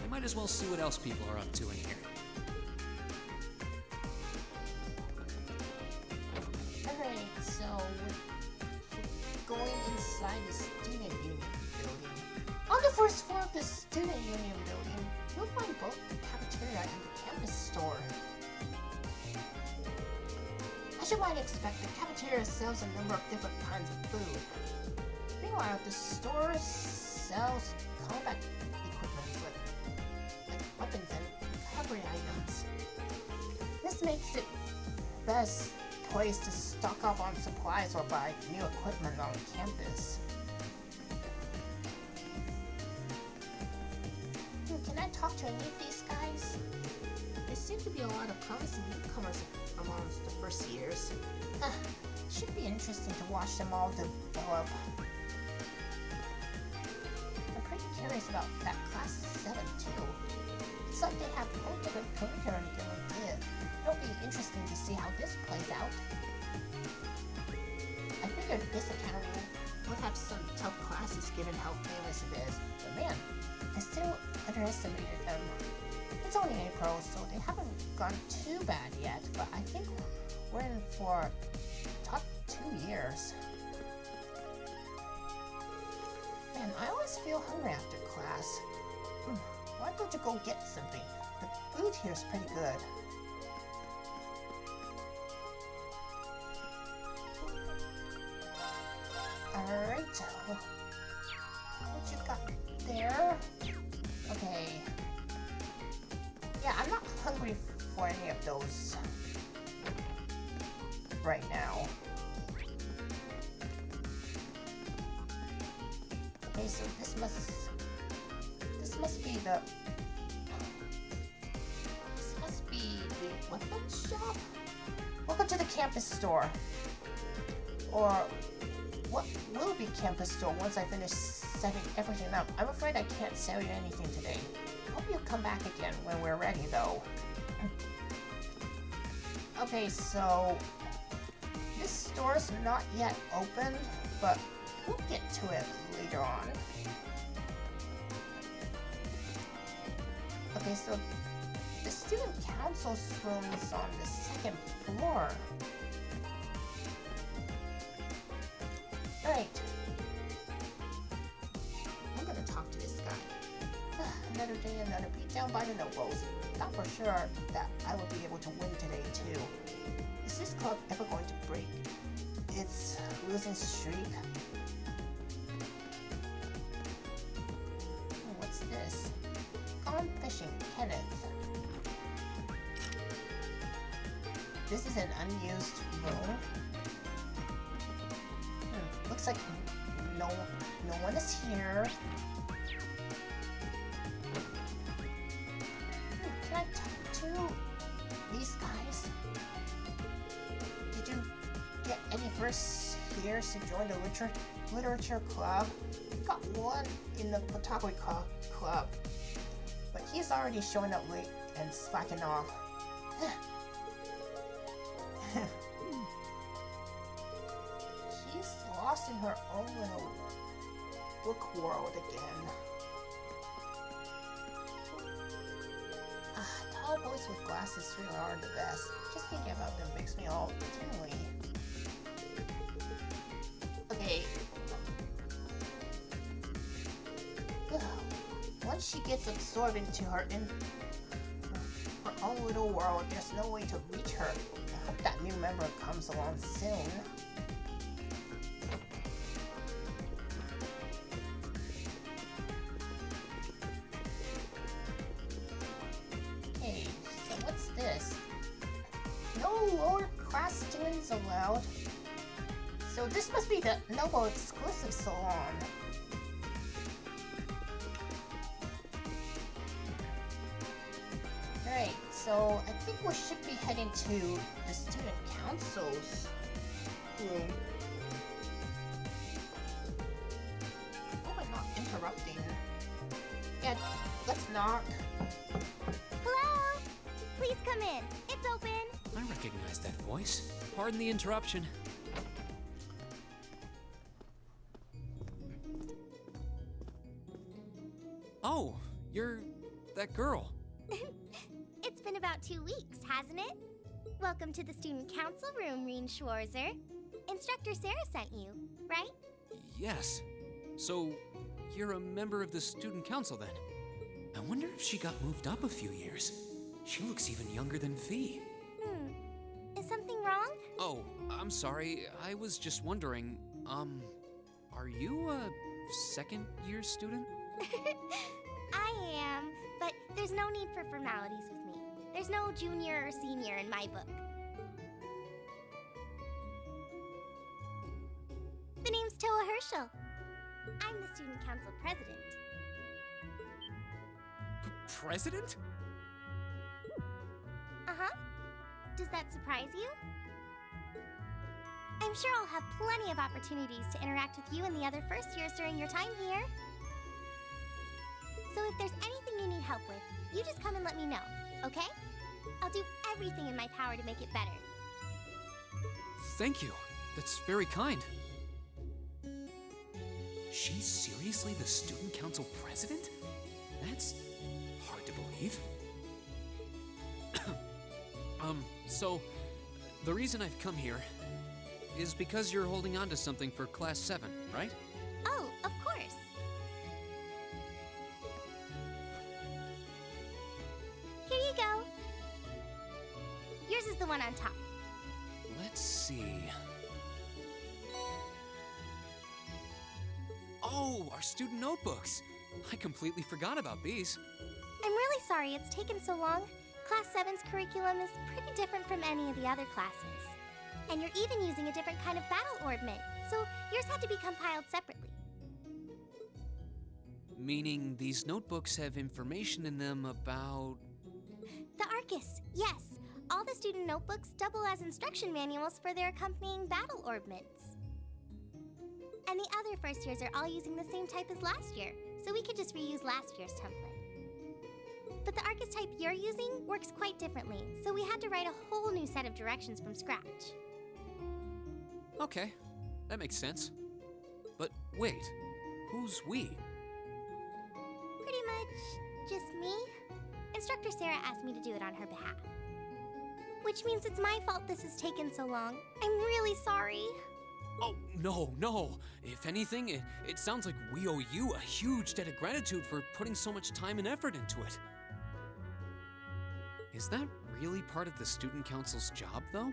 I might as well see what else people are up to in here. Alright, so we're going inside the Student Union building. On the first floor of the Student Union building, you'll find both the cafeteria and the campus store. As you might expect, the cafeteria sells a number of different kinds of food. Meanwhile, the store sells combat equipment like weapons and recovery items. This makes it best place to stock up on supplies or buy new equipment on campus. to meet these guys? There seem to be a lot of promising newcomers amongst the first years. Should be interesting to watch them all develop. I'm pretty curious about that class 7 too. It's like they have more different curriculum than we did. It'll be interesting to see how this plays out. I figured this academy would have some tough classes given how famous it is, but man, I still underestimated them. It's only April, so they haven't gone too bad yet, but I think we're in for top 2 years. Man, I always feel hungry after class. Why don't you go get something? The food here is pretty good. Alright, what you got there? Okay. Yeah, I'm not hungry for any of those right now. Okay, so this must be the weapon shop? Welcome to the campus store. Or what will be campus store once I finish setting everything up. I'm afraid I can't sell you anything today. Hope you'll come back again when we're ready though. Okay, so this store's not yet open, but we'll get to it later on. Okay, so the student council's room is on the 2nd floor. Right. I'm gonna talk to this guy. Another day, another beat down by the nobles. Thought for sure that I would be able to win today too. Is this club ever going to break its losing streak? What's this? Gone fishing, Kenneth. This is an unused room. Looks like no one is here. Can I talk to these guys? Did you get any first years to join the literature club? Got one in the photography club, but he's already showing up late and slacking off. She's lost in her own little book world again. Tall boys with glasses really are the best. Just thinking about them makes me all tingly. Okay. Once she gets absorbed into her own little world, there's no way to reach her. I hope that new member comes along soon. Okay, so what's this? No lower class students allowed. So this must be the Noble exclusive salon. Right, so I think we should be heading to the student council's room. Hope I'm not interrupting. Yeah, let's knock. Hello? Please come in. It's open. I recognize that voice. Pardon the interruption. Oh, you're that girl. It's been about 2 weeks, hasn't it? Welcome to the student council room, Reen Schwarzer. Instructor Sarah sent you, right? Yes. So, you're a member of the student council then? I wonder if she got moved up a few years. She looks even younger than V. Is something wrong? Oh, I'm sorry. I was just wondering, are you a second-year student? I am, but there's no need for formalities with me. There's no junior or senior in my book. The name's Toa Herschel. I'm the student council president. president? Uh-huh. Does that surprise you? I'm sure I'll have plenty of opportunities to interact with you and the other first years during your time here. So if there's anything you need help with, you just come and let me know, okay? I'll do everything in my power to make it better. Thank you. That's very kind. She's seriously the student council president? That's hard to believe. So, the reason I've come here is because you're holding on to something for Class 7, right? Oh, of course. Here you go. Yours is the one on top. Let's see. Oh, our student notebooks. I completely forgot about these. I'm really sorry it's taken so long. Class 7's curriculum is pretty different from any of the other classes. And you're even using a different kind of battle orbment, so yours had to be compiled separately. Meaning these notebooks have information in them about... The Arcus, yes. All the student notebooks double as instruction manuals for their accompanying battle orbments. And the other first years are all using the same type as last year, so we could just reuse last year's template. But the Arcus type you're using works quite differently, so we had to write a whole new set of directions from scratch. Okay, that makes sense. But wait, who's we? Pretty much just me. Instructor Sarah asked me to do it on her behalf. Which means it's my fault this has taken so long. I'm really sorry. Oh, no. If anything, it sounds like we owe you a huge debt of gratitude for putting so much time and effort into it. Is that really part of the student council's job, though?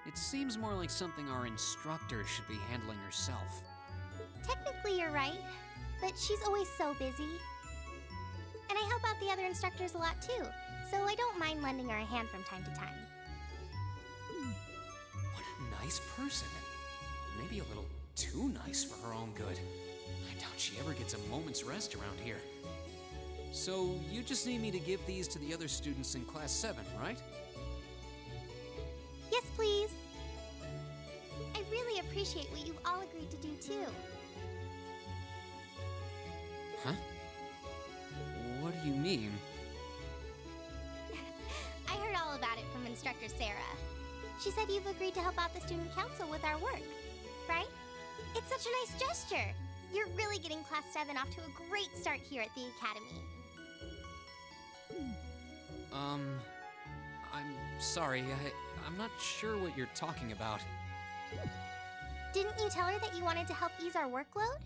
It seems more like something our instructor should be handling herself. Technically, you're right, but she's always so busy. And I help out the other instructors a lot too, so I don't mind lending her a hand from time to time. What a nice person. Maybe a little too nice for her own good. I doubt she ever gets a moment's rest around here. So, you just need me to give these to the other students in Class 7, right? Yes, please. I really appreciate what you've all agreed to do too. Huh? What do you mean? I heard all about it from Instructor Sarah. She said you've agreed to help out the student council with our work, right? It's such a nice gesture. You're really getting Class 7 off to a great start here at the Academy. I'm sorry, I'm not sure what you're talking about. Didn't you tell her that you wanted to help ease our workload?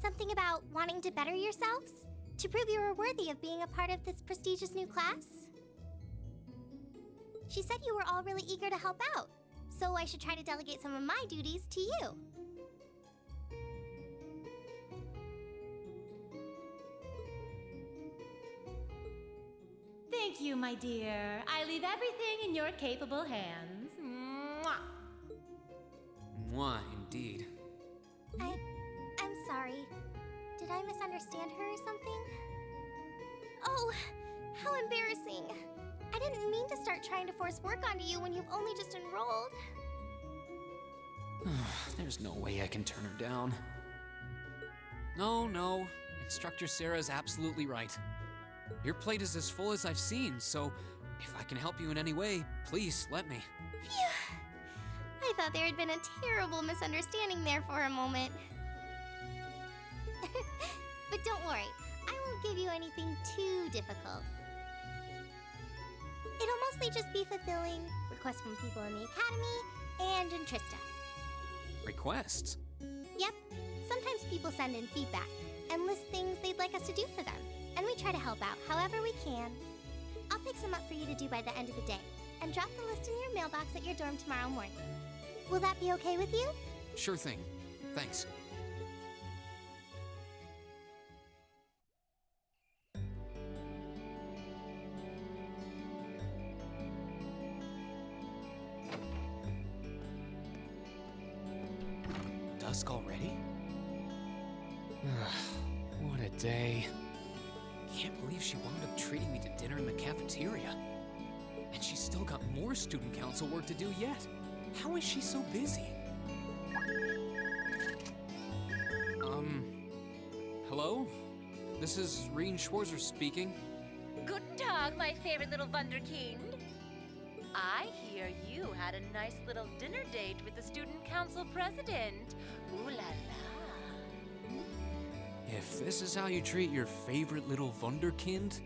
Something about wanting to better yourselves? To prove you were worthy of being a part of this prestigious new class? She said you were all really eager to help out, so I should try to delegate some of my duties to you. Thank you, my dear. I leave everything in your capable hands. Mwah. Mwah, indeed. I'm sorry. Did I misunderstand her or something? Oh, how embarrassing. I didn't mean to start trying to force work onto you when you've only just enrolled. There's no way I can turn her down. No. Instructor Sarah's absolutely right. Your plate is as full as I've seen, so if I can help you in any way, please let me. Phew. I thought there had been a terrible misunderstanding there for a moment. But don't worry, I won't give you anything too difficult. It'll mostly just be fulfilling requests from people in the Academy and in Trista. Requests? Yep. Sometimes people send in feedback and list things they'd like us to do for them, and we try to help out however we can. I'll pick some up for you to do by the end of the day, and drop the list in your mailbox at your dorm tomorrow morning. Will that be okay with you? Sure thing. Thanks. Dusk already? What a day. can't believe she wound up treating me to dinner in the cafeteria. And she's still got more student council work to do yet. How is she so busy? Hello? This is Reen Schwarzer speaking. Guten Tag, my favorite little Wunderkind. I hear you had a nice little dinner date with the student council president. Ooh la la. If this is how you treat your favorite little Wunderkind,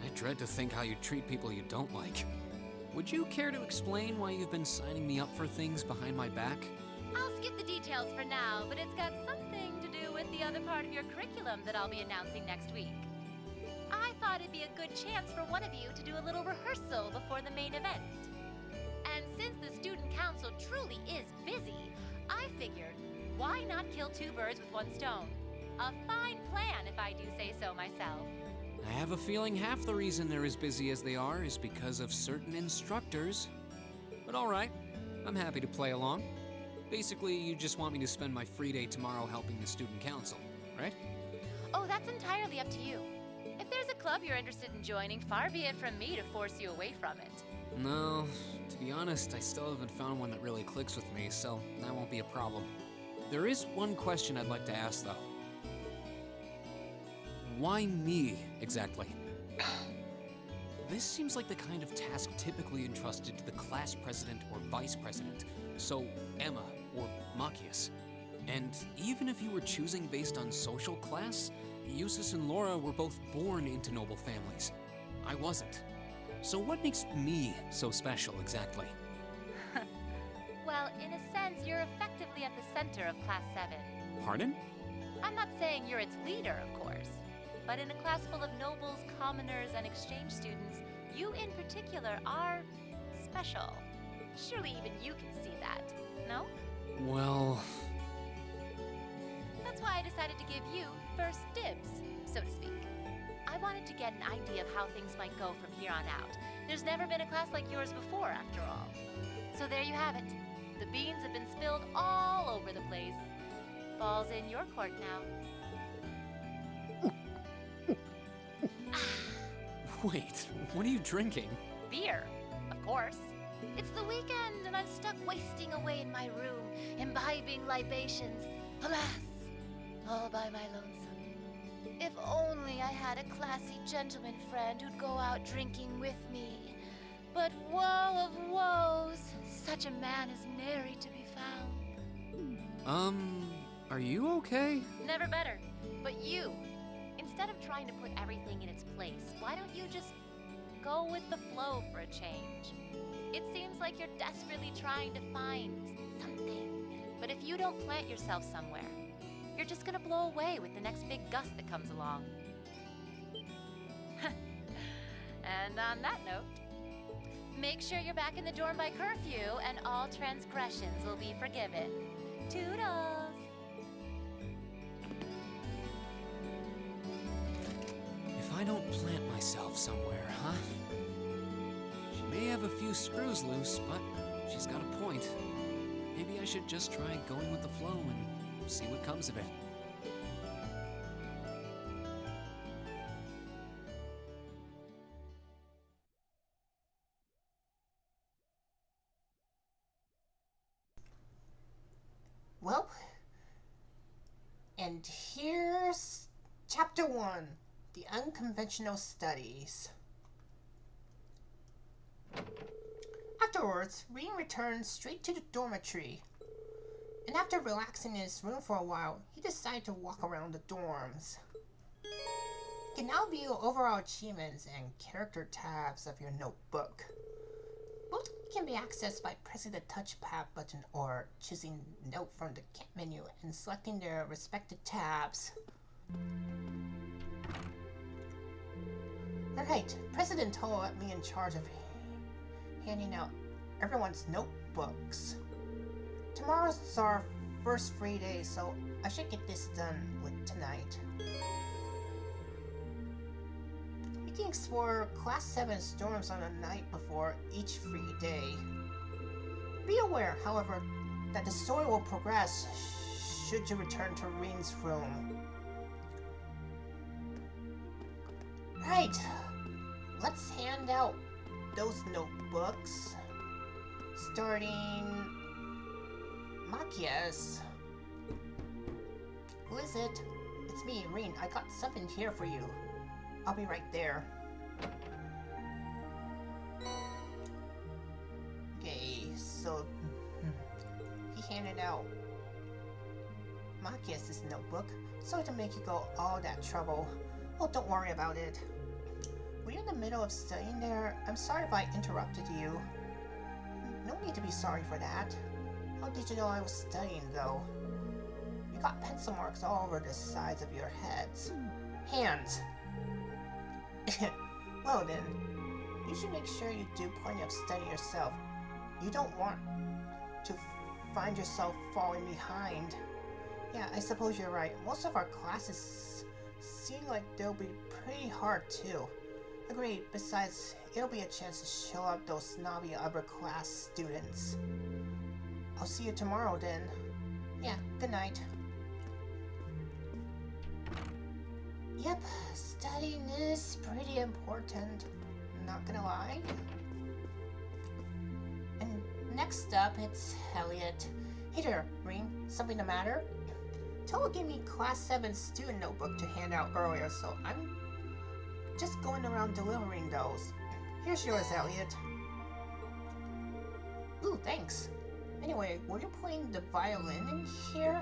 I dread to think how you treat people you don't like. Would you care to explain why you've been signing me up for things behind my back? I'll skip the details for now, but it's got something to do with the other part of your curriculum that I'll be announcing next week. I thought it'd be a good chance for one of you to do a little rehearsal before the main event. And since the student council truly is busy, I figured, why not kill two birds with one stone? A fine plan, if I do say so myself. I have a feeling half the reason they're as busy as they are is because of certain instructors. But all right, I'm happy to play along. Basically, you just want me to spend my free day tomorrow helping the student council, right? Oh, that's entirely up to you. If there's a club you're interested in joining, far be it from me to force you away from it. No, to be honest, I still haven't found one that really clicks with me, so that won't be a problem. There is one question I'd like to ask, though. Why me, exactly? This seems like the kind of task typically entrusted to the class president or vice president, so Emma or Machias. And even if you were choosing based on social class, Eustace and Laura were both born into noble families. I wasn't. So what makes me so special, exactly? Well, in a sense, you're effectively at the center of Class 7. Pardon? I'm not saying you're its leader, of course. But in a class full of nobles, commoners, and exchange students, you in particular are special. Surely even you can see that, no? Well... That's why I decided to give you first dibs, so to speak. I wanted to get an idea of how things might go from here on out. There's never been a class like yours before, after all. So there you have it. The beans have been spilled all over the place. Ball's in your court now. Wait, what are you drinking? Beer, of course. It's the weekend and I'm stuck wasting away in my room, imbibing libations. Alas, all by my lonesome. If only I had a classy gentleman friend who'd go out drinking with me. But woe of woes, such a man is nary to be found. Are you okay? Never better. But you, instead of trying to put everything in its place, why don't you just go with the flow for a change? It seems like you're desperately trying to find something. But if you don't plant yourself somewhere, you're just gonna blow away with the next big gust that comes along. And on that note, make sure you're back in the dorm by curfew and all transgressions will be forgiven. Toodles! If I don't plant myself somewhere, huh? She may have a few screws loose, but she's got a point. Maybe I should just try going with the flow and see what comes of it. Well, and here's Chapter 1, The Unconventional Studies. Afterwards, Reen returned straight to the dormitory, and after relaxing in his room for a while, he decided to walk around the dorms. You can now view overall achievements and character tabs of your notebook. Both can be accessed by pressing the touchpad button or choosing Note from the cat menu and selecting their respective tabs. Alright, President Toll left me in charge of handing out everyone's notebooks. Tomorrow's our first free day, so I should get this done with tonight. You can explore Class 7 dorms on the night before each free day. Be aware, however, that the story will progress should you return to Reen's room. Right. Let's hand out those notebooks. Starting... Machias. Who is it? It's me, Rean. I got something here for you. I'll be right there. Okay, so... he handed out Machias' notebook. Sorry to make you go all that trouble. Oh, don't worry about it. Were you in the middle of studying there? I'm sorry if I interrupted you. No need to be sorry for that. How did you know I was studying, though? You got pencil marks all over the sides of your heads. Hands! Well then, you should make sure you do plenty of studying yourself. You don't want to find yourself falling behind. Yeah, I suppose you're right. Most of our classes seem like they'll be pretty hard too. Agreed. Besides, it'll be a chance to show up those snobby upper class students. I'll see you tomorrow then. Yeah, good night. Yep, studying is pretty important. Not gonna lie. And next up, it's Elliot. Hey there, Rean. Something the matter? Toa gave me Class 7 student notebook to hand out earlier, so I'm just going around delivering those. Here's yours, Elliot. Ooh, thanks. Anyway, were you playing the violin in here?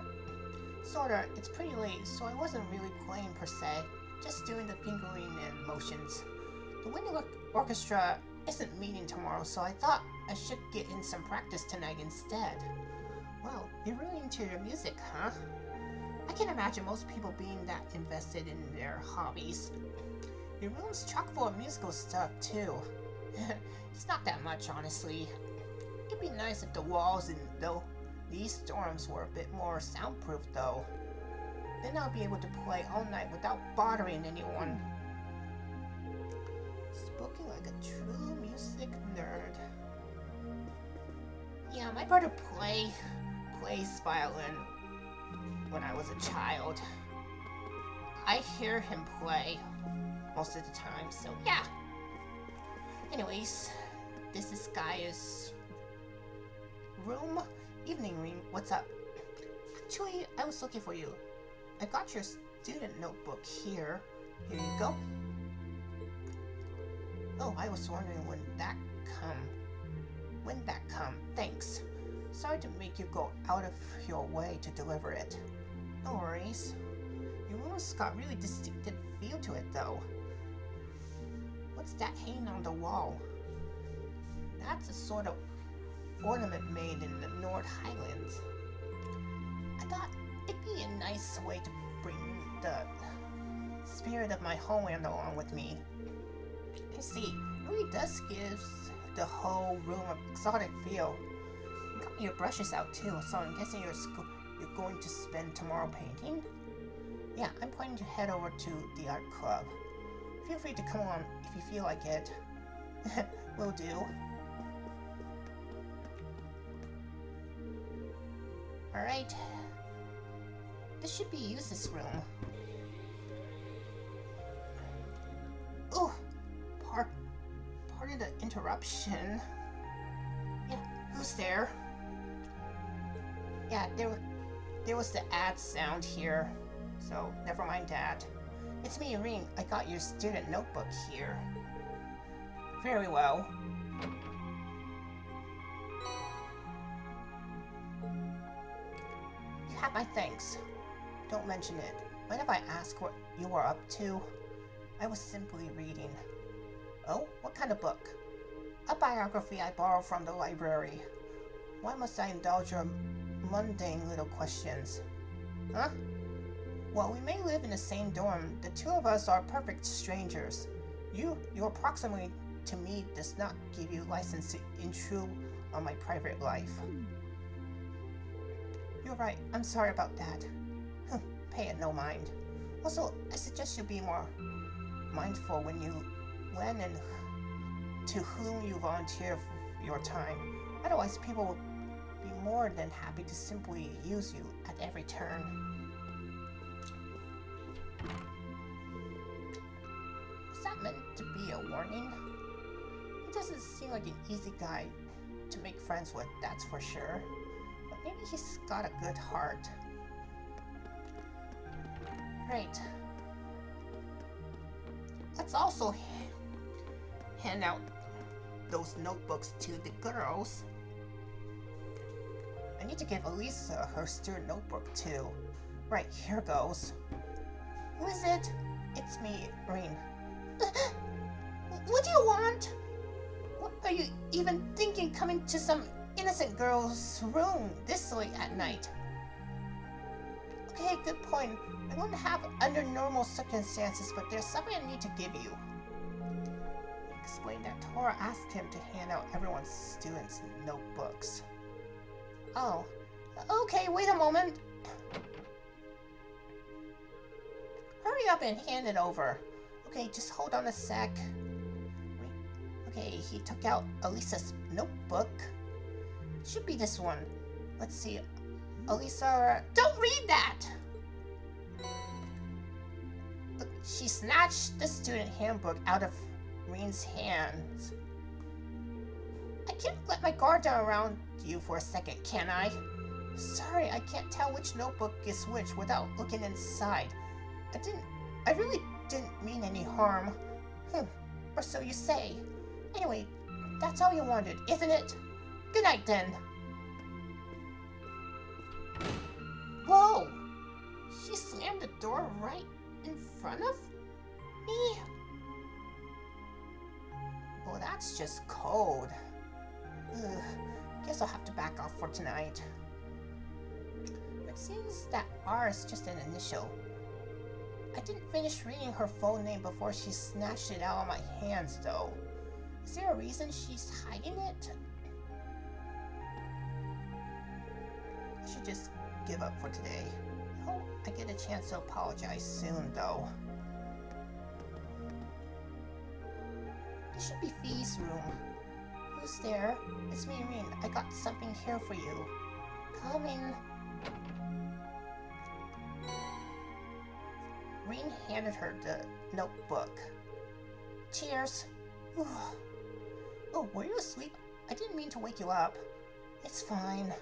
Sorta. It's pretty late, so I wasn't really playing per se. Just doing the fingering and motions. The wind orchestra isn't meeting tomorrow, so I thought I should get in some practice tonight instead. Wow, you're really into your music, huh? I can imagine most people being that invested in their hobbies. Your room's chock full of musical stuff, too. It's not that much, honestly. It'd be nice if the walls in these dorms were a bit more soundproof, though. Then I'll be able to play all night without bothering anyone. Spoken like a true music nerd. Yeah, my brother plays violin when I was a child. I hear him play most of the time, so yeah. Anyways, this is Gaia's room. Evening, Rean. What's up? Actually, I was looking for you. I got your student notebook here. Here you go. Oh, I was wondering when that come. Thanks. Sorry to make you go out of your way to deliver it. No worries. Your room's got really distinctive feel to it, though. What's that hanging on the wall? That's a sort of ornament made in the North Highlands. I thought it'd be a nice way to bring the spirit of my homeland along with me. I see, it really does give the whole room an exotic feel. You got your brushes out too, so I'm guessing you're going to spend tomorrow painting? Yeah, I'm planning to head over to the art club. Feel free to come on if you feel like it. Will do. Alright. This should be Yusa's room. Ooh! Pardon the interruption. Yeah, who's there? Yeah, there was the ad sound here. So, never mind that. It's me, Rean. I got your student notebook here. Very well. You have my thanks. Don't mention it. Mind if I ask what you were up to? I was simply reading. Oh? What kind of book? A biography I borrowed from the library. Why must I indulge your mundane little questions? Huh? While we may live in the same dorm, the two of us are perfect strangers. Your proximity to me does not give you license to intrude on my private life. You're right, I'm sorry about that. Pay it no mind. Also, I suggest you be more mindful when and to whom you volunteer your time. Otherwise, people will be more than happy to simply use you at every turn. What's that warning. He doesn't seem like an easy guy to make friends with, that's for sure. But maybe he's got a good heart. Right. Let's also hand out those notebooks to the girls. I need to give Elisa her student notebook too. Right, here goes. Who is it? It's me, Rean. What do you want? What are you even thinking coming to some innocent girl's room this late at night? Okay, good point. I wouldn't have under normal circumstances, but there's something I need to give you. He explained that Tora asked him to hand out everyone's students' notebooks. Oh, okay, wait a moment. Hurry up and hand it over. Okay, just hold on a sec. Okay, he took out Elisa's notebook. Should be this one. Let's see. Elisa, don't read that! Look, she snatched the student handbook out of Rean's hands. I can't let my guard down around you for a second, can I? Sorry, I can't tell which notebook is which without looking inside. I really didn't mean any harm. Or so you say. Anyway, that's all you wanted, isn't it? Good night, then. Whoa! She slammed the door right in front of me? Well, that's just cold. Ugh, guess I'll have to back off for tonight. It seems that R is just an initial. I didn't finish reading her full name before she snatched it out of my hands, though. Is there a reason she's hiding it? I should just give up for today. I hope I get a chance to apologize soon, though. This should be Fee's room. Who's there? It's me, Rean. I got something here for you. Come in. Rean handed her the notebook. Cheers. Oh, were you asleep? I didn't mean to wake you up. It's fine.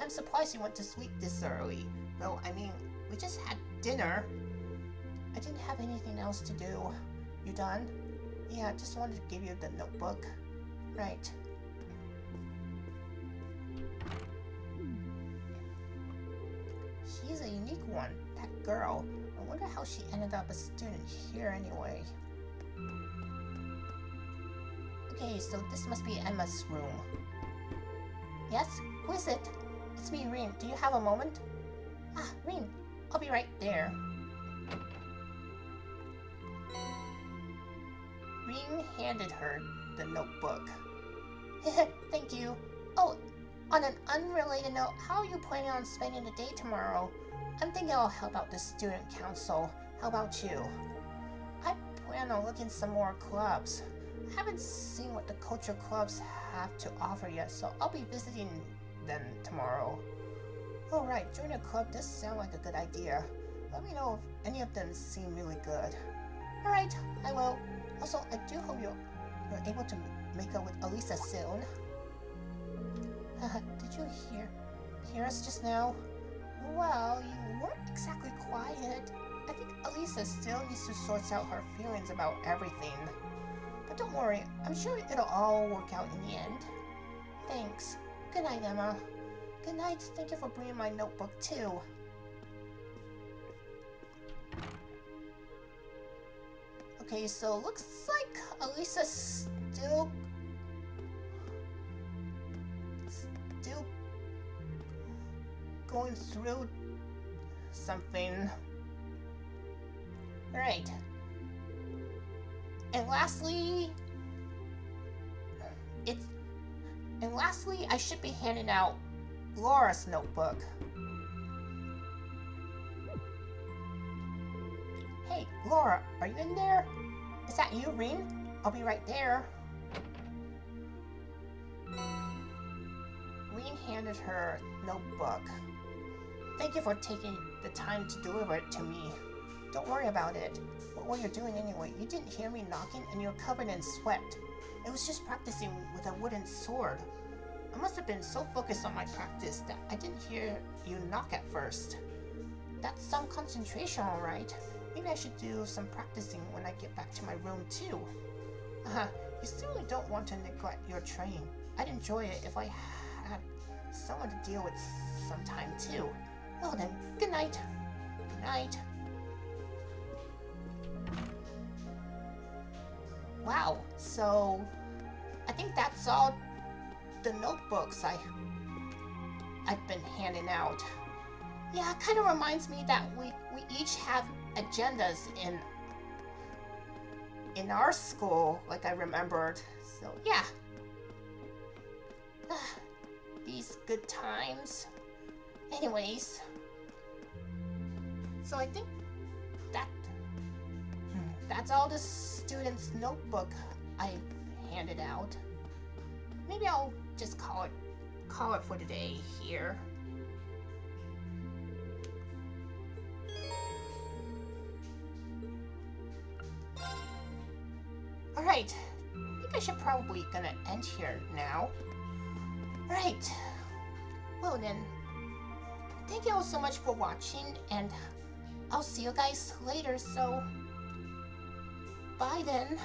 I'm surprised you went to sleep this early. Though, I mean, we just had dinner. I didn't have anything else to do. You done? Yeah, just wanted to give you the notebook. Right. She's a unique one, that girl. I wonder how she ended up a student here anyway. Okay, so this must be Emma's room. Yes? Who is it? It's me, Rean. Do you have a moment? Ah, Rean. I'll be right there. Rean handed her the notebook. Thank you. Oh, on an unrelated note, how are you planning on spending the day tomorrow? I'm thinking I'll help out the student council. How about you? I plan on looking some more clubs. I haven't seen what the culture clubs have to offer yet, so I'll be visiting them tomorrow. Alright, join a club does sound like a good idea. Let me know if any of them seem really good. Alright, I will. Also, I do hope you're able to make up with Elisa soon. Did you hear us just now? Well, you weren't exactly quiet. I think Elisa still needs to sort out her feelings about everything. But don't worry, I'm sure it'll all work out in the end. Thanks. Good night, Emma. Good night. Thank you for bringing my notebook, too. Okay, so looks like Elisa's still going through something. Right. And lastly, I should be handing out Laura's notebook. Hey, Laura, are you in there? Is that you, Rean? I'll be right there. Rean handed her notebook. Thank you for taking the time to deliver it to me. Don't worry about it. What were you doing anyway? You didn't hear me knocking and you're covered in sweat. I was just practicing with a wooden sword. I must have been so focused on my practice that I didn't hear you knock at first. That's some concentration, alright. Maybe I should do some practicing when I get back to my room too. You certainly don't want to neglect your training. I'd enjoy it if I had someone to deal with sometime too. Well then, good night. Good night. Wow, so I think that's all the notebooks I've been handing out. Yeah, it kind of reminds me that we each have agendas in our school, like I remembered. So yeah. These good times. Anyways. So I think that's all the students' notebook I handed out. Maybe I'll just call it for today here. Alright, I think I should probably gonna end here now. Alright, well then, thank you all so much for watching, and I'll see you guys later, so bye then.